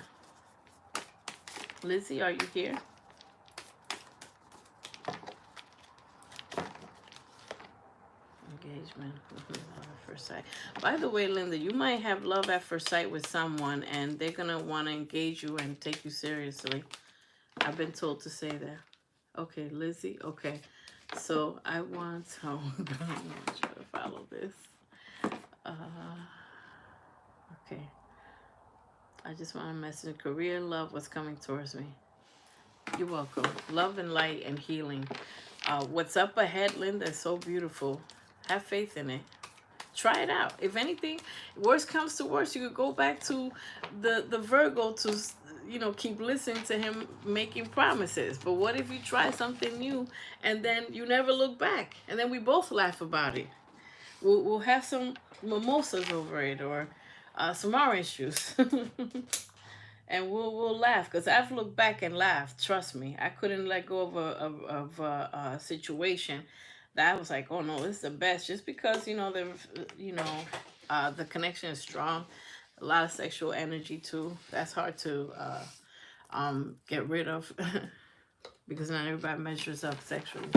Lizzie, are you here? Engagement. Love at first sight. By the way, Linda, you might have love at first sight with someone and they're going to want to engage you and take you seriously. I've been told to say that. Okay, Lizzie. Okay. So I want to, oh God, I'm going to try to follow this. Uh, okay. I just want to message career and love what's coming towards me. You're welcome. Love and light and healing. What's up ahead, Linda, is so beautiful. Have faith in it. Try it out. If anything, worst comes to worst, you could go back to the Virgo to, keep listening to him making promises. But what if you try something new and then you never look back, and then we both laugh about it? We'll have some mimosas over it, or some orange juice. And we'll laugh, because I've looked back and laughed. Trust me, I couldn't let go of a situation that I was like, oh no, this is the best, just because the connection is strong, a lot of sexual energy too. That's hard to get rid of because not everybody measures up sexually.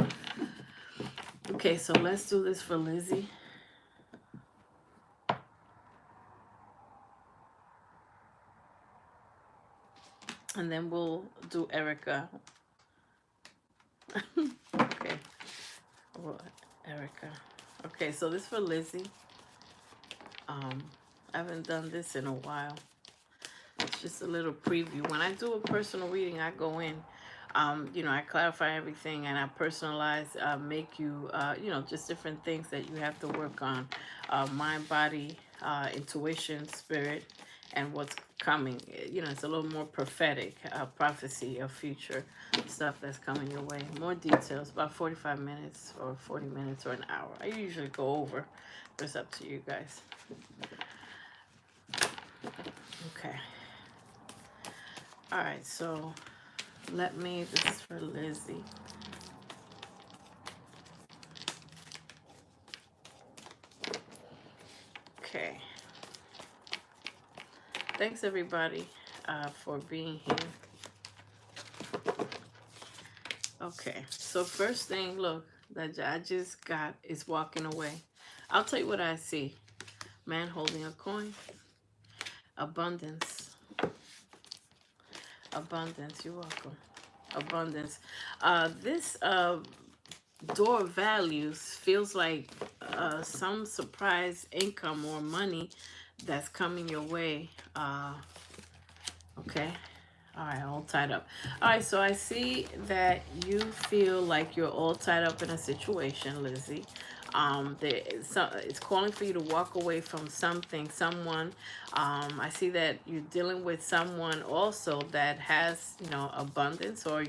Okay, so let's do this for Lizzie. And then we'll do Erica. Okay. Well, Erica. Okay, so this for Lizzie. I haven't done this in a while. It's just a little preview. When I do a personal reading, I go in, I clarify everything and I personalize, make you, just different things that you have to work on. Mind, body, intuition, spirit, and what's coming. It's a little more prophetic, prophecy of future stuff that's coming your way. More details, about 45 minutes or 40 minutes or an hour. I usually go over. It's up to you guys. Okay. All right, so this is for Lizzie. Okay. Thanks, everybody, for being here. Okay, so first thing, look, that I just got is walking away. I'll tell you what I see. Man holding a coin. Abundance. Abundance, you're welcome. Abundance. This door of values feels like some surprise income or money that's coming your way. Okay. All right, all tied up. All right, so I see that you feel like you're all tied up in a situation, Lizzie. It's calling for you to walk away from something, someone. I see that you're dealing with someone also that has, abundance, or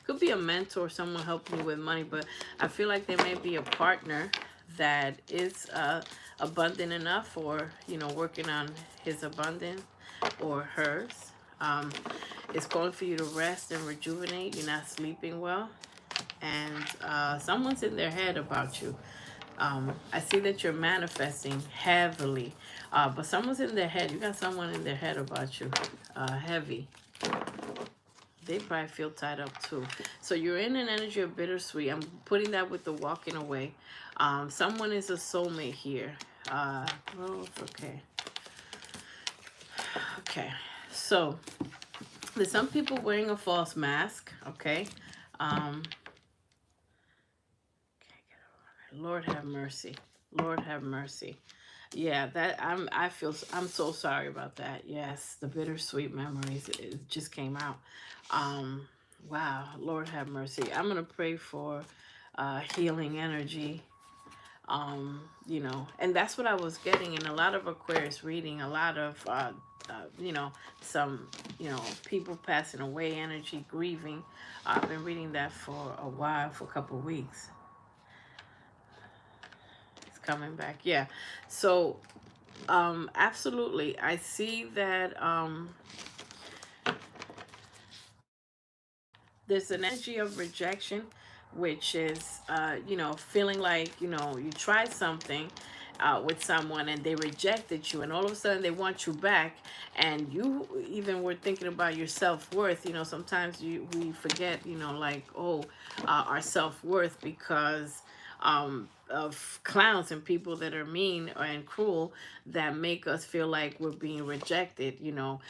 could be a mentor, someone helping you with money. But I feel like there may be a partner that is abundant enough, or working on his abundance or hers. It's calling for you to rest and rejuvenate. You're not sleeping well. And someone's in their head about you. I see that you're manifesting heavily. But someone's in their head. You got someone in their head about you. Heavy. They probably feel tied up too. So you're in an energy of bittersweet. I'm putting that with the walking away. Someone is a soulmate here. Growth, okay. Okay. So there's some people wearing a false mask, okay? Lord have mercy. Lord have mercy. Yeah, I'm so sorry about that. Yes, the bittersweet memories, it just came out. Wow, Lord have mercy. I'm gonna pray for healing energy. And that's what I was getting in a lot of Aquarius reading, a lot of some people passing away energy, grieving. I've been reading that for a while, for a couple of weeks. It's coming back. Yeah. So absolutely, I see that there's an energy of rejection, which is feeling like you tried something, with someone and they rejected you, and all of a sudden they want you back, and you even were thinking about your self-worth. You know, sometimes we forget, you know, like, oh, our self-worth because of clowns and people that are mean and cruel, that make us feel like we're being rejected, you know.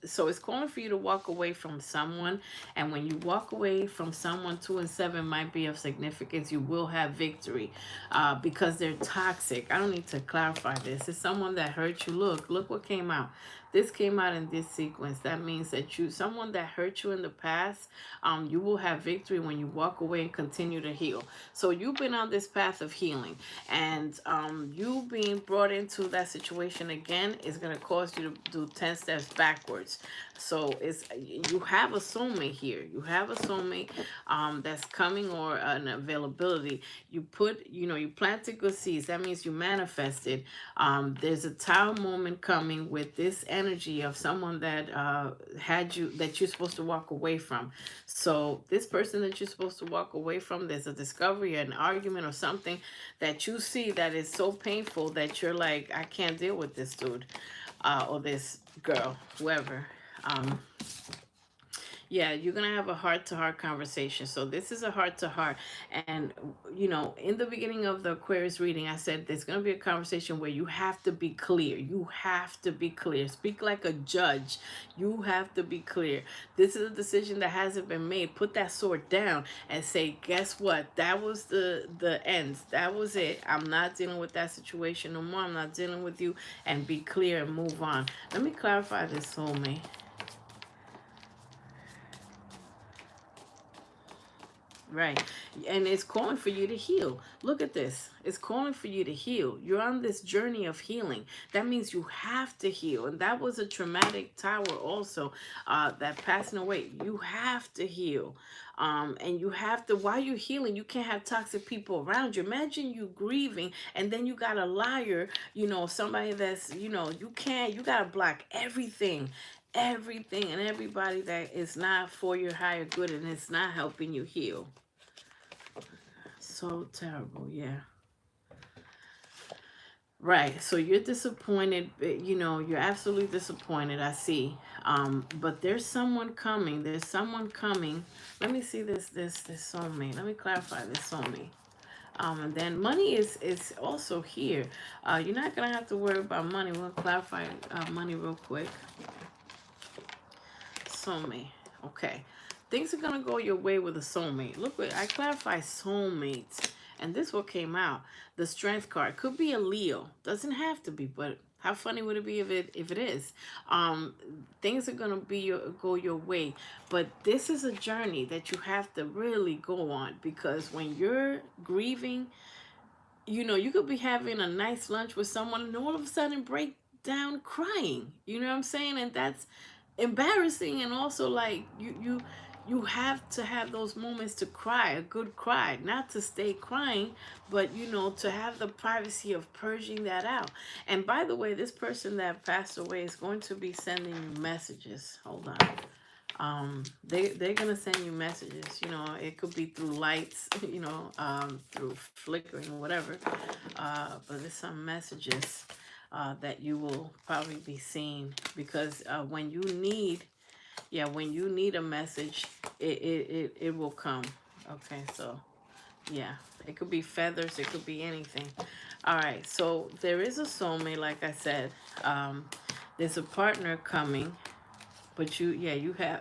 So it's calling for you to walk away from someone. And when you walk away from someone, 2 and 7 might be of significance. You will have victory because they're toxic. I don't need to clarify this. It's someone that hurt you. Look what came out. This came out in this sequence. That means that someone that hurt you in the past, you will have victory when you walk away and continue to heal. So you've been on this path of healing, and you being brought into that situation again is going to cause you to do 10 steps backwards. So you have a soulmate here. You have a soulmate that's coming, or an availability. You planted good seeds. That means you manifested. There's a tower moment coming with this energy of someone that that you're supposed to walk away from. So this person that you're supposed to walk away from, there's a discovery, an argument, or something that you see that is so painful that you're like, I can't deal with this dude, or this girl, whoever. Um, yeah, you're gonna have a heart-to-heart conversation. So this is a heart-to-heart, and in the beginning of the Aquarius reading, I said there's gonna be a conversation where you have to be clear. You have to be clear. Speak like a judge. You have to be clear. This is a decision that hasn't been made. Put that sword down and say, guess what? That was the end. That was it. I'm not dealing with that situation no more. I'm not dealing with you. And be clear and move on. Let me clarify this, soulmate. Right. And it's calling for you to heal. Look at this. It's calling for you to heal. You're on this journey of healing. That means you have to heal. And that was a traumatic tower also, that passing away. You have to heal. And you have to, while you're healing, you can't have toxic people around you. Imagine you grieving and then you got a liar, somebody that's, you got to block everything and everybody that is not for your higher good and it's not helping you heal. So terrible, yeah. Right. So you're disappointed, you're absolutely disappointed, I see. But there's someone coming. There's someone coming. Let me see this soulmate. Let me clarify this soulmate. And then money is also here. You're not gonna have to worry about money. We'll clarify money real quick. Soulmate. Okay. Things are gonna go your way with a soulmate. Look, I clarify soulmates, and this what came out. The Strength card could be a Leo. Doesn't have to be, but how funny would it be if it is? Things are gonna go your way, but this is a journey that you have to really go on, because when you're grieving, you could be having a nice lunch with someone and all of a sudden break down crying. You know what I'm saying? And that's embarrassing, and also like you have to have those moments to cry, a good cry, not to stay crying, but to have the privacy of purging that out. And by the way, this person that passed away is going to be sending you messages. Hold on. They're gonna send you messages. It could be through lights, through flickering or whatever. But there's some messages that you will probably be seeing, because when you need a message, it will come. Okay, so yeah, it could be feathers, it could be anything. All right, so there is a soulmate, like I said. There's a partner coming. But you have,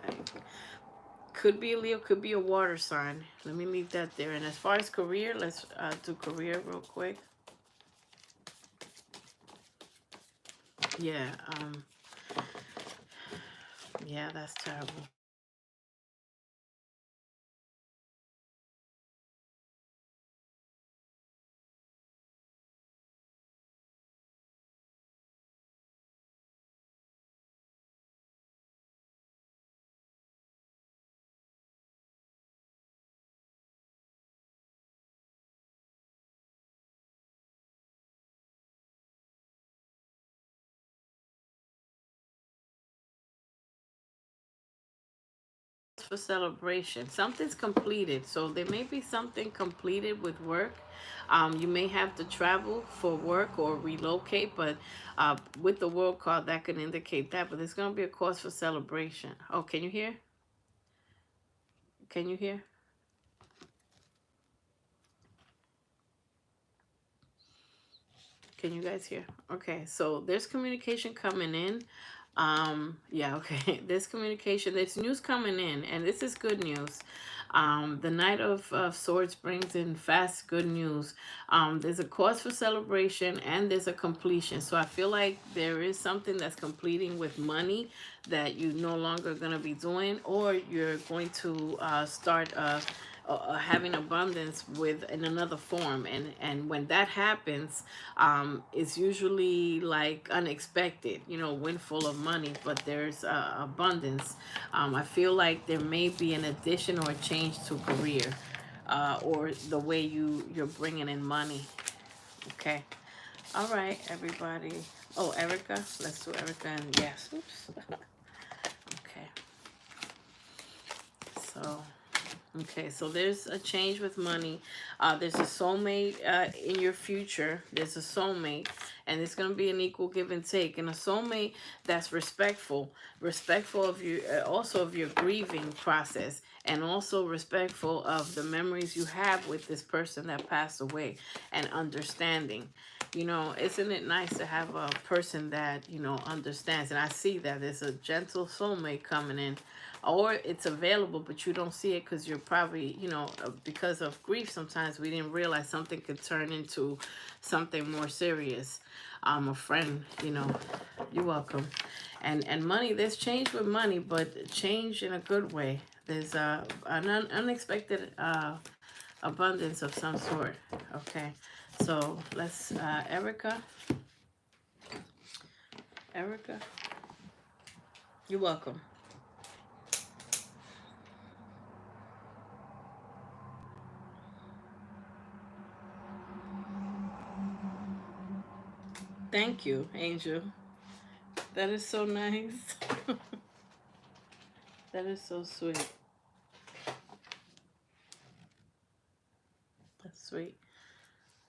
could be a Leo, could be a water sign. Let me leave that there. And as far as career, let's do career real quick. Yeah, yeah, that's terrible. For celebration, something's completed. So there may be something completed with work. You may have to travel for work or relocate, but with the world card, that could indicate that. But there's going to be a cause for celebration. Oh, can you hear? Can you hear? Can you guys hear? Okay, so there's communication coming in. Yeah, okay. There's communication, there's news coming in, and this is good news. The Knight of Swords brings in fast good news. There's a cause for celebration and there's a completion. So I feel like there is something that's completing with money that you're no longer going to be doing, or you're going to start having abundance with in another form, and when that happens, it's usually like unexpected, you know, windfall of money, but there's abundance. I feel like there may be an addition or a change to career, or the way you're bringing in money. Okay. All right, everybody. Oh, Erica, let's do Erica, and yes, oops. Okay, so okay, so there's a change with money. There's a soulmate in your future. There's a soulmate, and it's going to be an equal give and take. And a soulmate that's respectful, respectful of you, also of your grieving process, and also respectful of the memories you have with this person that passed away, and understanding. You know, isn't it nice to have a person that, you know, understands? And I see that there's a gentle soulmate coming in, or it's available but you don't see it because you're probably, you know, because of grief, sometimes we didn't realize something could turn into something more serious. A friend, you know. You're welcome. And money, there's change with money, but change in a good way. There's an unexpected abundance of some sort. Okay, so let's Erica, you're welcome. Thank you, Angel. That is so nice. That is so sweet. That's sweet.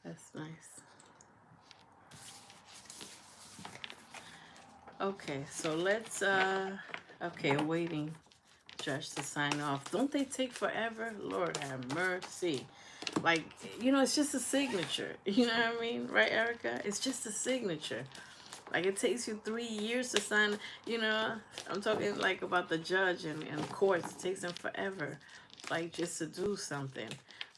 That's nice. Okay, so let's okay, awaiting judge to sign off. Don't they take forever? Lord have mercy. Like, you know, it's just a signature. You know what I mean? Right, Erica? It's just a signature. Like, it takes you 3 years to sign, you know. I'm talking like about the judge and courts. It takes them forever, like, just to do something.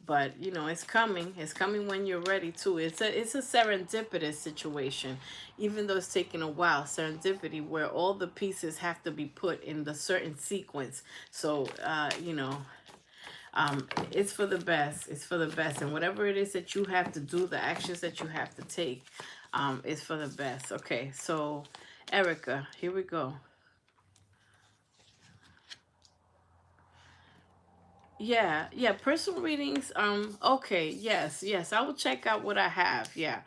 But, you know, it's coming. It's coming when you're ready, too. It's a serendipitous situation, even though it's taking a while. Serendipity, where all the pieces have to be put in the certain sequence. So, you know, it's for the best. It's for the best. And whatever it is that you have to do, the actions that you have to take, is for the best. Okay, so Erica, here we go. Yeah, yeah, personal readings. Okay, yes, I will check out what I have. Yeah.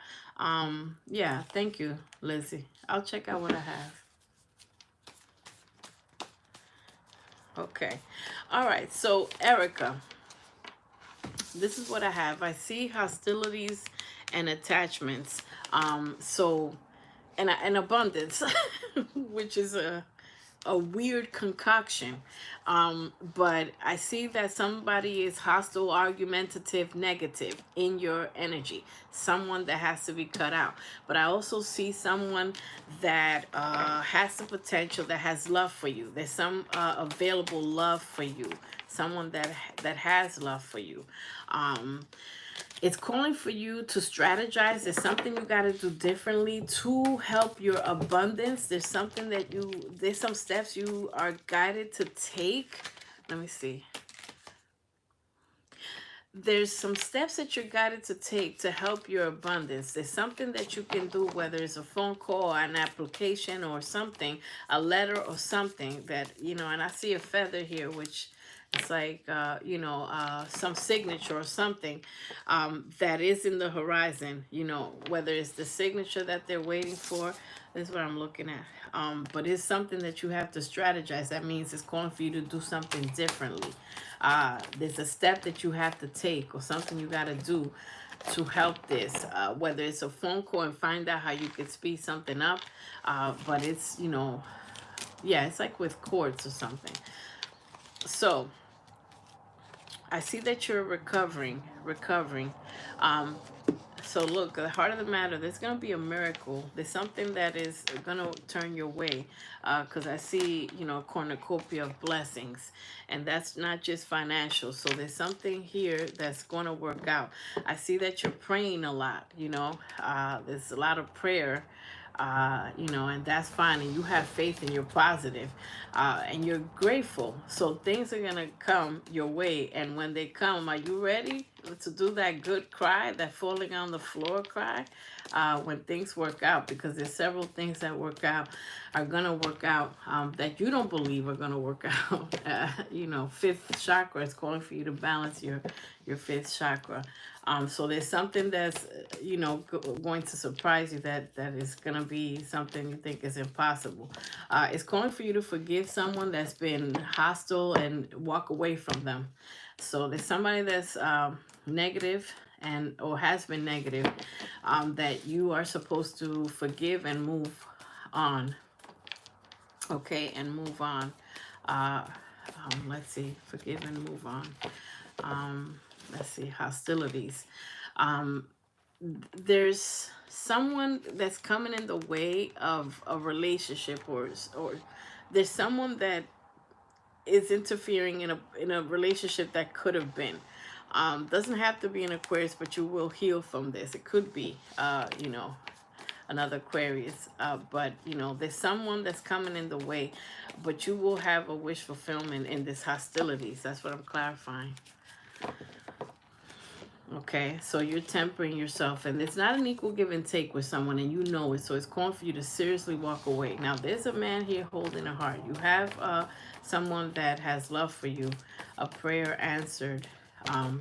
Yeah, thank you, Lizzie. I'll check out what I have. Okay. All right, so Erica, this is what I have. I see hostilities and attachments. So and abundance, which is a weird concoction. But I see that somebody is hostile, argumentative, negative in your energy. Someone that has to be cut out. But I also see someone that has the potential, that has love for you. There's some available love for you. Someone that has love for you. It's calling for you to strategize. There's something you got to do differently to help your abundance. There's some steps you are guided to take. Let me see. There's some steps that you're guided to take to help your abundance. There's something that you can do, whether it's a phone call or an application or something, a letter or something that, you know, and I see a feather here, which it's like, some signature or something that is in the horizon, you know, whether it's the signature that they're waiting for. This is what I'm looking at. But it's something that you have to strategize. That means it's calling for you to do something differently. There's a step that you have to take or something you got to do to help this, whether it's a phone call and find out how you could speed something up, but it's, you know, yeah, it's like with courts or something. So I see that you're recovering. Um, so look, the heart of the matter, there's gonna be a miracle. There's something that is gonna turn your way, because I see, you know, a cornucopia of blessings, and that's not just financial. So there's something here that's gonna work out. I see that you're praying a lot. You know, there's a lot of prayer, you know, and that's fine. And you have faith and you're positive, and you're grateful. So things are gonna come your way, and when they come, are you ready to do that good cry, that falling on the floor cry, when things work out? Because there's several things that work out, are gonna work out, that you don't believe are gonna work out. You know, fifth chakra is calling for you to balance your fifth chakra. So there's something that's, you know, going to surprise you, that is going to be something you think is impossible. It's calling for you to forgive someone that's been hostile and walk away from them. So there's somebody that's negative and or has been negative, that you are supposed to forgive and move on. Okay, and move on. Uh, let's see, forgive and move on. Let's see, hostilities. Um, there's someone that's coming in the way of a relationship, or there's someone that is interfering in a relationship that could have been. Doesn't have to be an Aquarius, but you will heal from this. It could be, you know, another Aquarius, but you know, there's someone that's coming in the way, but you will have a wish fulfillment in this hostilities. That's what I'm clarifying. Okay, so you're tempering yourself, and it's not an equal give and take with someone, and you know it. So it's calling for you to seriously walk away. Now, there's a man here holding a heart. You have someone that has love for you, a prayer answered.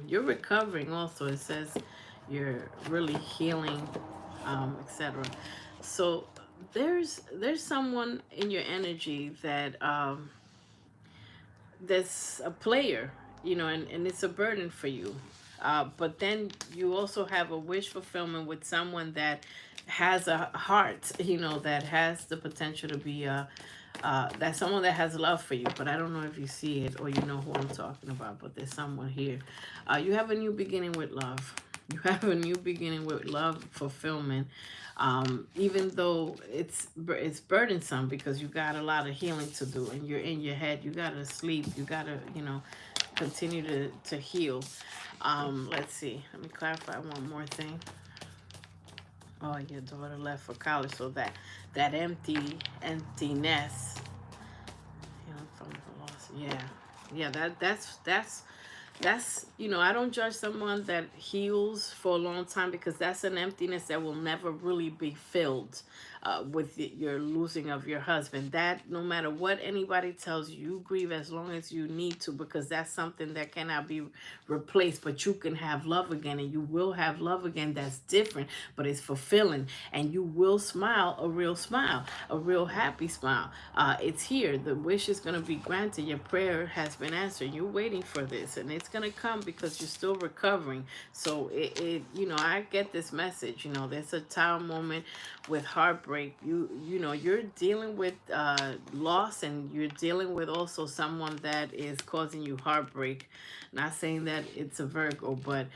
You're recovering also. It says you're really healing, etc. So there's someone in your energy that that's a player, you know, and it's a burden for you. But then you also have a wish fulfillment with someone that has a heart, you know, that has the potential to be that's someone that has love for you. But I don't know if you see it or you know who I'm talking about, but there's someone here. You have a new beginning with love. You have a new beginning with love fulfillment, even though it's burdensome because you got a lot of healing to do and you're in your head. You gotta sleep. You gotta, you know, continue to heal. Let's see. Let me clarify one more thing. Oh, your daughter left for college, so that emptiness. You know, from the loss. Yeah, yeah. That's, you know, I don't judge someone that heals for a long time because that's an emptiness that will never really be filled, with your losing of your husband. That no matter what anybody tells you, you grieve as long as you need to, because that's something that cannot be replaced. But you can have love again, and you will have love again that's different, but it's fulfilling, and you will smile a real happy smile. It's here. The wish is going to be granted. Your prayer has been answered. You're waiting for this, and it's going to come because you're still recovering. So you know, I get this message. You know, there's a tower moment with heartbreak. You know, you're dealing with loss, and you're dealing with also someone that is causing you heartbreak. Not saying that it's a Virgo, but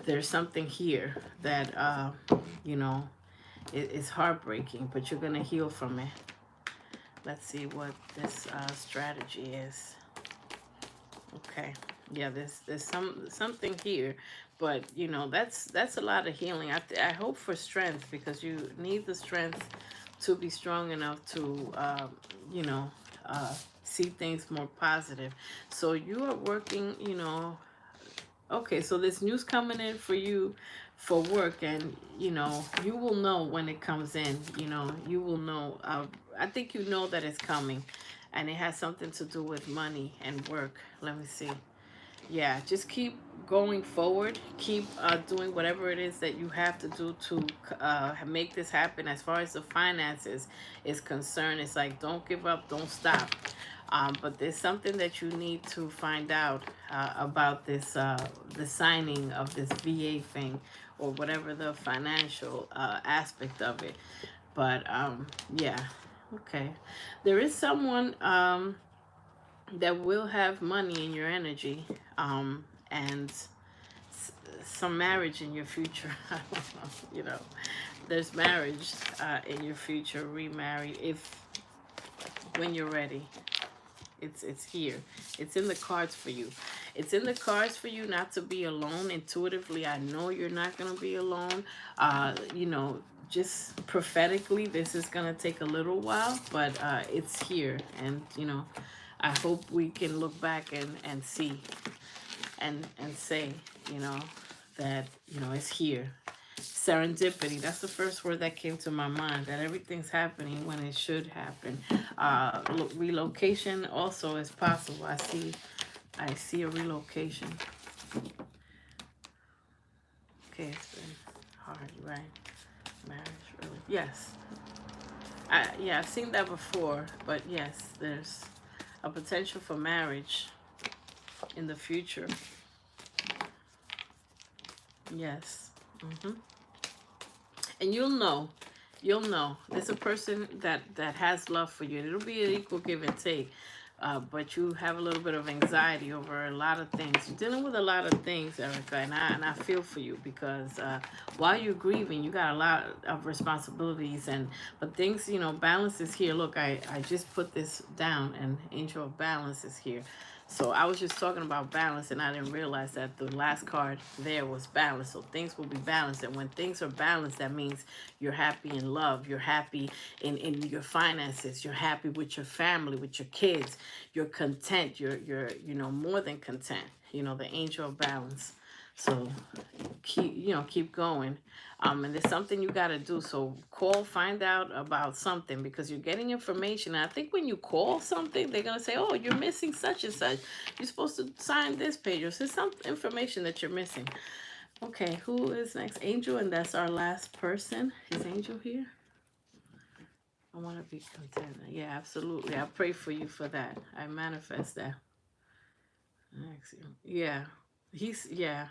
there's something here that you know, it's heartbreaking, but you're gonna heal from it. Let's see what this strategy is. Okay, yeah, there's something here, but you know, that's a lot of healing. I hope for strength, because you need the strength to be strong enough to you know, see things more positive. So you are working, you know. Okay, so this news coming in for you for work, and you know, you will know when it comes in. You know, you will know. I think you know that it's coming, and it has something to do with money and work. Let me see. Yeah, just keep going forward. Keep doing whatever it is that you have to do to make this happen. As far as the finances is concerned, it's like don't give up, don't stop. But there's something that you need to find out about this, the signing of this VA thing, or whatever the financial aspect of it. But yeah, okay. There is someone that will have money in your energy, and some marriage in your future. I don't know, you know, there's marriage in your future, remarry if when you're ready. It's here. It's in the cards for you. It's in the cards for you not to be alone. Intuitively, I know you're not gonna be alone. You know, just prophetically, this is gonna take a little while, but it's here. And you know, I hope we can look back and see and say, you know, that you know it's here. Serendipity, that's the first word that came to my mind, that everything's happening when it should happen. Relocation also is possible. I see a relocation. Okay, it's been hard, right? Marriage, really? Yes. Yeah, I've seen that before, but yes, there's a potential for marriage in the future. Yes. And you'll know there's a person that has love for you. It'll be an equal give and take, but you have a little bit of anxiety over a lot of things. You're dealing with a lot of things, Erica, and I feel for you, because while you're grieving, you got a lot of responsibilities, but things, you know, balance is here. Look, I just put this down, and angel of balance is here. So I was just talking about balance, and I didn't realize that the last card there was balance. So things will be balanced, and when things are balanced, that means you're happy in love, you're happy in your finances, you're happy with your family, with your kids, you're content, you're you know, more than content. You know, the angel of balance. So keep going. And there's something you got to do. So call, find out about something, because you're getting information. And I think when you call something, they're going to say, oh, you're missing such and such. You're supposed to sign this page, or there's some information that you're missing. Okay, who is next? Angel, and that's our last person. Is Angel here? I want to be content. Yeah, absolutely. I pray for you for that. I manifest that. Yeah. Yeah.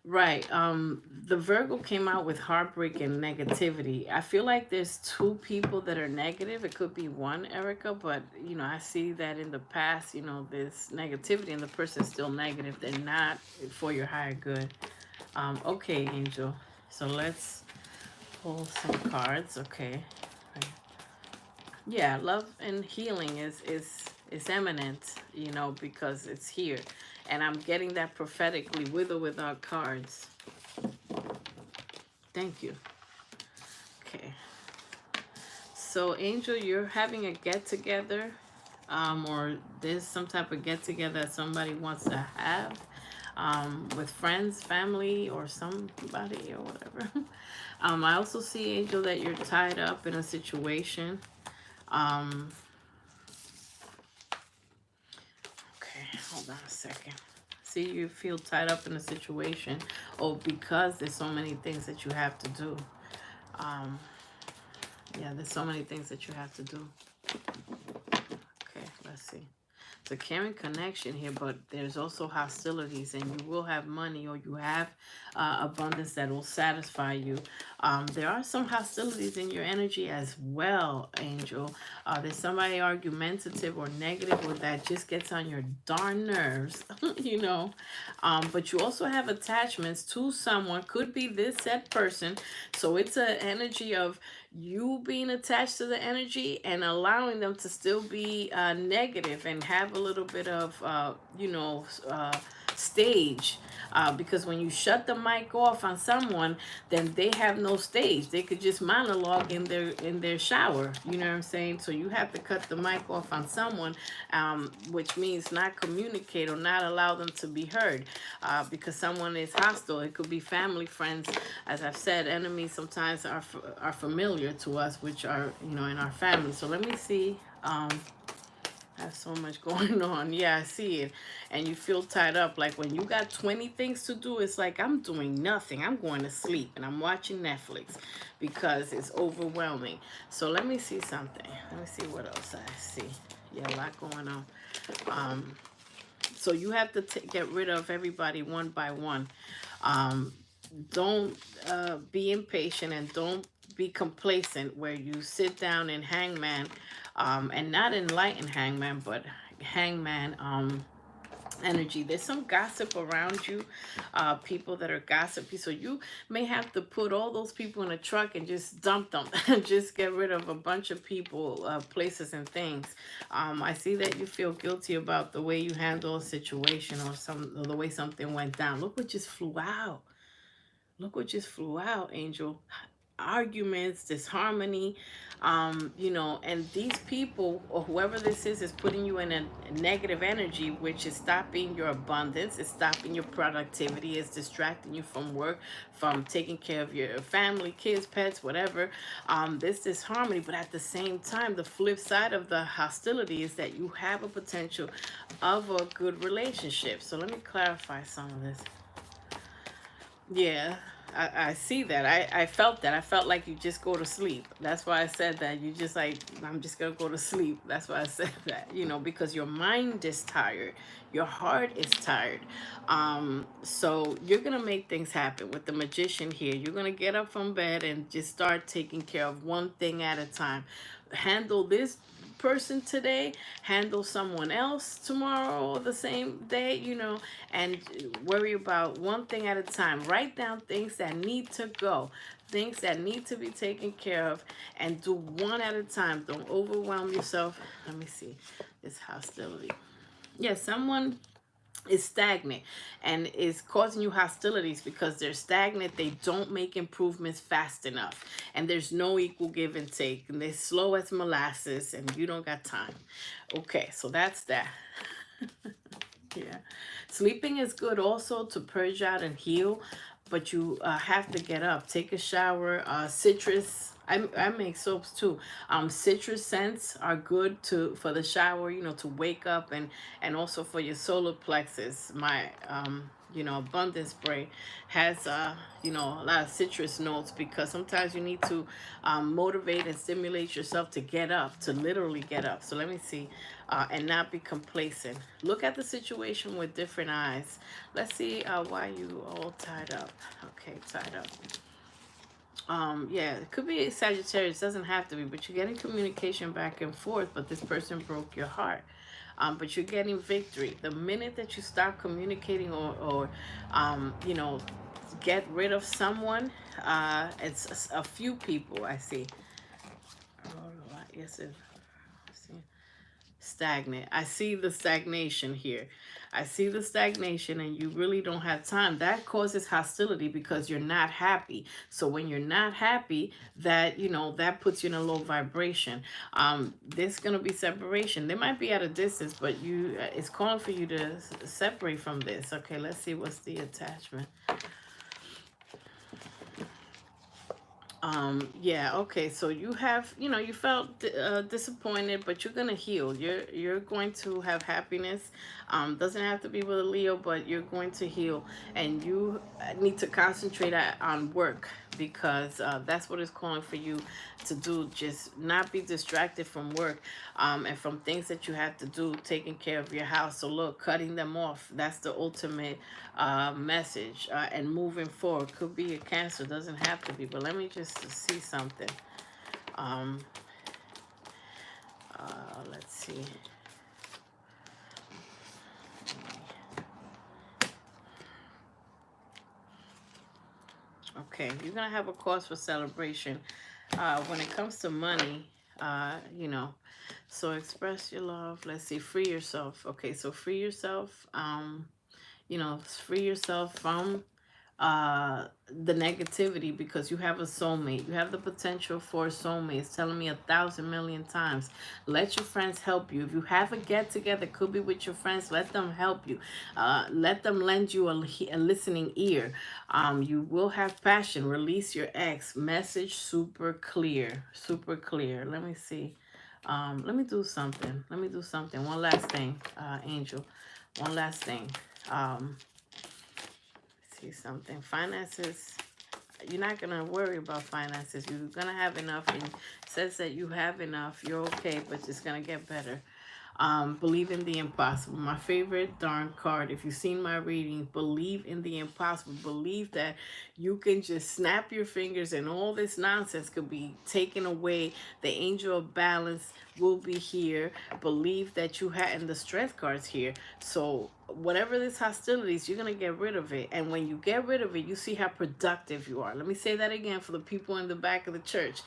Right. The Virgo came out with heartbreak and negativity. I feel like there's two people that are negative. It could be one, Erica, but you know, I see that in the past, you know, there's negativity and the person's still negative. They're not for your higher good. Okay, Angel. So let's pull some cards. Okay. Yeah, love and healing is eminent, you know, because it's here. And I'm getting that prophetically, with or without cards. Thank you. Okay. So, Angel, you're having a get together, or there's some type of get together that somebody wants to have, with friends, family, or somebody, or whatever. I also see, Angel, that you're tied up in a situation. Um, okay, hold on a second. See, you feel tied up in a situation, or because there's so many things that you have to do. Um, yeah, there's so many things that you have to do. Okay, let's see. It's a caring connection here, but there's also hostilities, and you will have money, or you have abundance that will satisfy you. There are some hostilities in your energy as well, Angel. There's somebody argumentative or negative, or that just gets on your darn nerves, you know. But you also have attachments to someone, could be this said person. So it's an energy of you being attached to the energy and allowing them to still be negative and have a little bit of stage, because when you shut the mic off on someone, then they have no stage. They could just monologue in their shower, you know what I'm saying? So you have to cut the mic off on someone, which means not communicate or not allow them to be heard, because someone is hostile. It could be family, friends. As I've said, enemies sometimes are familiar to us, which are, you know, in our family. So let me see. I Have so much going on. Yeah, I see it. And you feel tied up. Like when you got 20 things to do, it's like I'm doing nothing. I'm going to sleep and I'm watching Netflix because it's overwhelming. So let me see something. Let me see what else I see. Yeah, a lot going on. Um, so you have to get rid of everybody one by one. Um, don't be impatient and don't be complacent where you sit down in hangman, and not enlighten hangman, but hangman energy. There's some gossip around you, people that are gossipy. So you may have to put all those people in a truck and just dump them and just get rid of a bunch of people, places, and things. I see that you feel guilty about the way you handle a situation or the way something went down. Look what just flew out. Look what just flew out, Angel. Arguments, disharmony, and these people or whoever this is putting you in a negative energy, which is stopping your abundance, it's stopping your productivity, it's distracting you from work, from taking care of your family, kids, pets, whatever. This disharmony, but at the same time, the flip side of the hostility is that you have a potential of a good relationship. So let me clarify some of this. Yeah, I see that. I felt that. I felt like you just go to sleep. That's why I said that. You just like, I'm just going to go to sleep. That's why I said that, because your mind is tired. Your heart is tired. So you're going to make things happen with the magician here. You're going to get up from bed and just start taking care of one thing at a time. Handle this person today, handle someone else tomorrow or the same day, and worry about one thing at a time. Write down things that need to go, things that need to be taken care of, and do one at a time. Don't overwhelm yourself. Let me see this hostility. Yeah, someone is stagnant and is causing you hostilities because they're stagnant. They don't make improvements fast enough, and there's no equal give and take, and they're slow as molasses, and you don't got time. Okay, so that's that. Yeah. Sleeping is good also to purge out and heal, but you have to get up, take a shower. Citrus. I make soaps too. Citrus scents are good for the shower, to wake up, and also for your solar plexus. My abundance spray has a lot of citrus notes because sometimes you need to motivate and stimulate yourself to get up, to literally get up. So let me see, and not be complacent. Look at the situation with different eyes. Let's see why you all tied up. Okay, tied up. Yeah, it could be Sagittarius, doesn't have to be, but you're getting communication back and forth, but this person broke your heart. But you're getting victory. The minute that you stop communicating or get rid of someone, it's a few people I see. Oh, yes, stagnant. I see the stagnation here. I see the stagnation, and you really don't have time. That causes hostility because you're not happy. So when you're not happy, that puts you in a low vibration. There's gonna be separation. They might be at a distance, but it's calling for you to separate from this. Okay, let's see what's the attachment. Yeah, okay, so you have, you felt disappointed, but you're gonna heal. You're going to have happiness. Doesn't have to be with a Leo, but you're going to heal, and you need to concentrate on work because that's what it's calling for you to do. Just not be distracted from work, and from things that you have to do, taking care of your house. So look, cutting them off, that's the ultimate message, and moving forward. Could be a Cancer, doesn't have to be, but let me just see something. um let's see. Okay, you're gonna have a cause for celebration when it comes to money. So express your love. Let's see, free yourself. Okay, so free yourself. Free yourself from the negativity because you have a soulmate. You have the potential for a soulmate. It's telling me 1,000,000,000 times. Let your friends help you. If you have a get together, could be with your friends, let them help you. Let them lend you a listening ear. You will have passion. Release your ex. Message super clear. Super clear. Let me see. Let me do something. Let me do something. One last thing, Angel. One last thing. Um, see something. Finances. You're not gonna worry about finances. You're gonna have enough, and it says that you have enough. You're okay, but it's gonna get better. Believe in the impossible. My favorite darn card. If you've seen my reading, believe in the impossible. Believe that you can just snap your fingers and all this nonsense could be taken away. The angel of balance will be here. Believe that you have, and the strength cards here. So whatever this hostilities, you're gonna get rid of it. And when you get rid of it, you see how productive you are. Let me say that again for the people in the back of the church.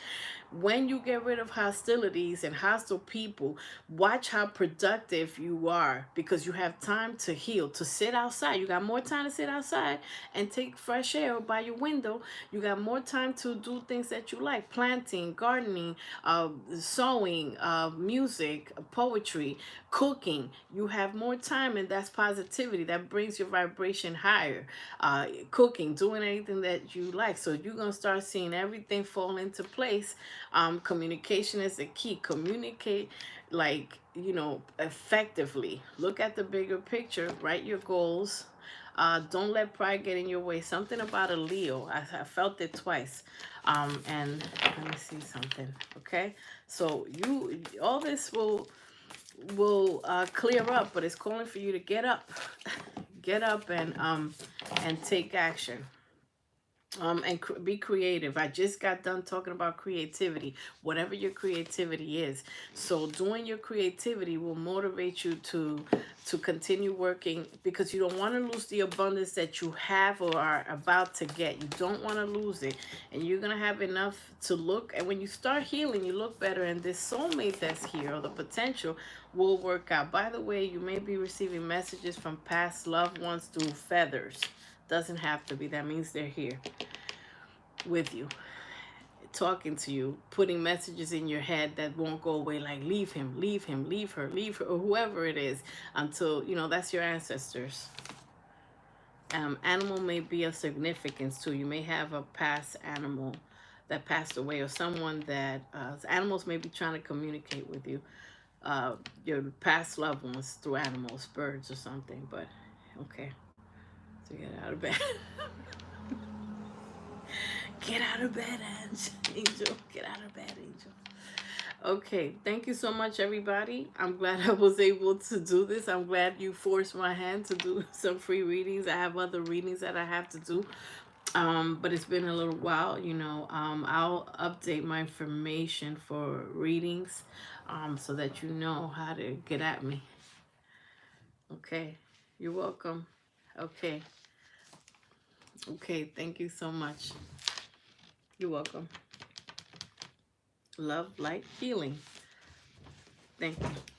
When you get rid of hostilities and hostile people, watch how productive you are, because you have time to heal, to sit outside. You got more time to sit outside and take fresh air by your window. You got more time to do things that you like: planting, gardening, sewing, music, poetry, cooking. You have more time, and that's positivity. That brings your vibration higher. Cooking, doing anything that you like. So you're going to start seeing everything fall into place. Communication is the key. Communicate, like, effectively. Look at the bigger picture. Write your goals. Don't let pride get in your way. Something about a Leo. I felt it twice. And let me see something. Okay. So all this will clear up, but it's calling for you to get up. Get up and take action. And be creative. I just got done talking about creativity, whatever your creativity is. So doing your creativity will motivate you to continue working, because you don't want to lose the abundance that you have or are about to get. You don't want to lose it, and you're going to have enough to look. And when you start healing, you look better, and this soulmate that's here, or the potential, will work out. By the way, you may be receiving messages from past loved ones through feathers. Doesn't have to be. That means they're here with you, talking to you, putting messages in your head that won't go away, like leave him, leave him, leave her, or whoever it is, until that's your ancestors. Animal may be of significance too. You may have a past animal that passed away, or someone that animals may be trying to communicate with you, your past loved ones, through animals, birds or something. But okay, so get out of bed. Get out of bed, Angel. Get out of bed, Angel. Okay, thank you so much, everybody. I'm glad I was able to do this. I'm glad you forced my hand to do some free readings. I have other readings that I have to do. But it's been a little while, I'll update my information for readings, so that you know how to get at me. Okay, you're welcome. Okay. Okay, thank you so much. You're welcome. Love, light, healing. Thank you.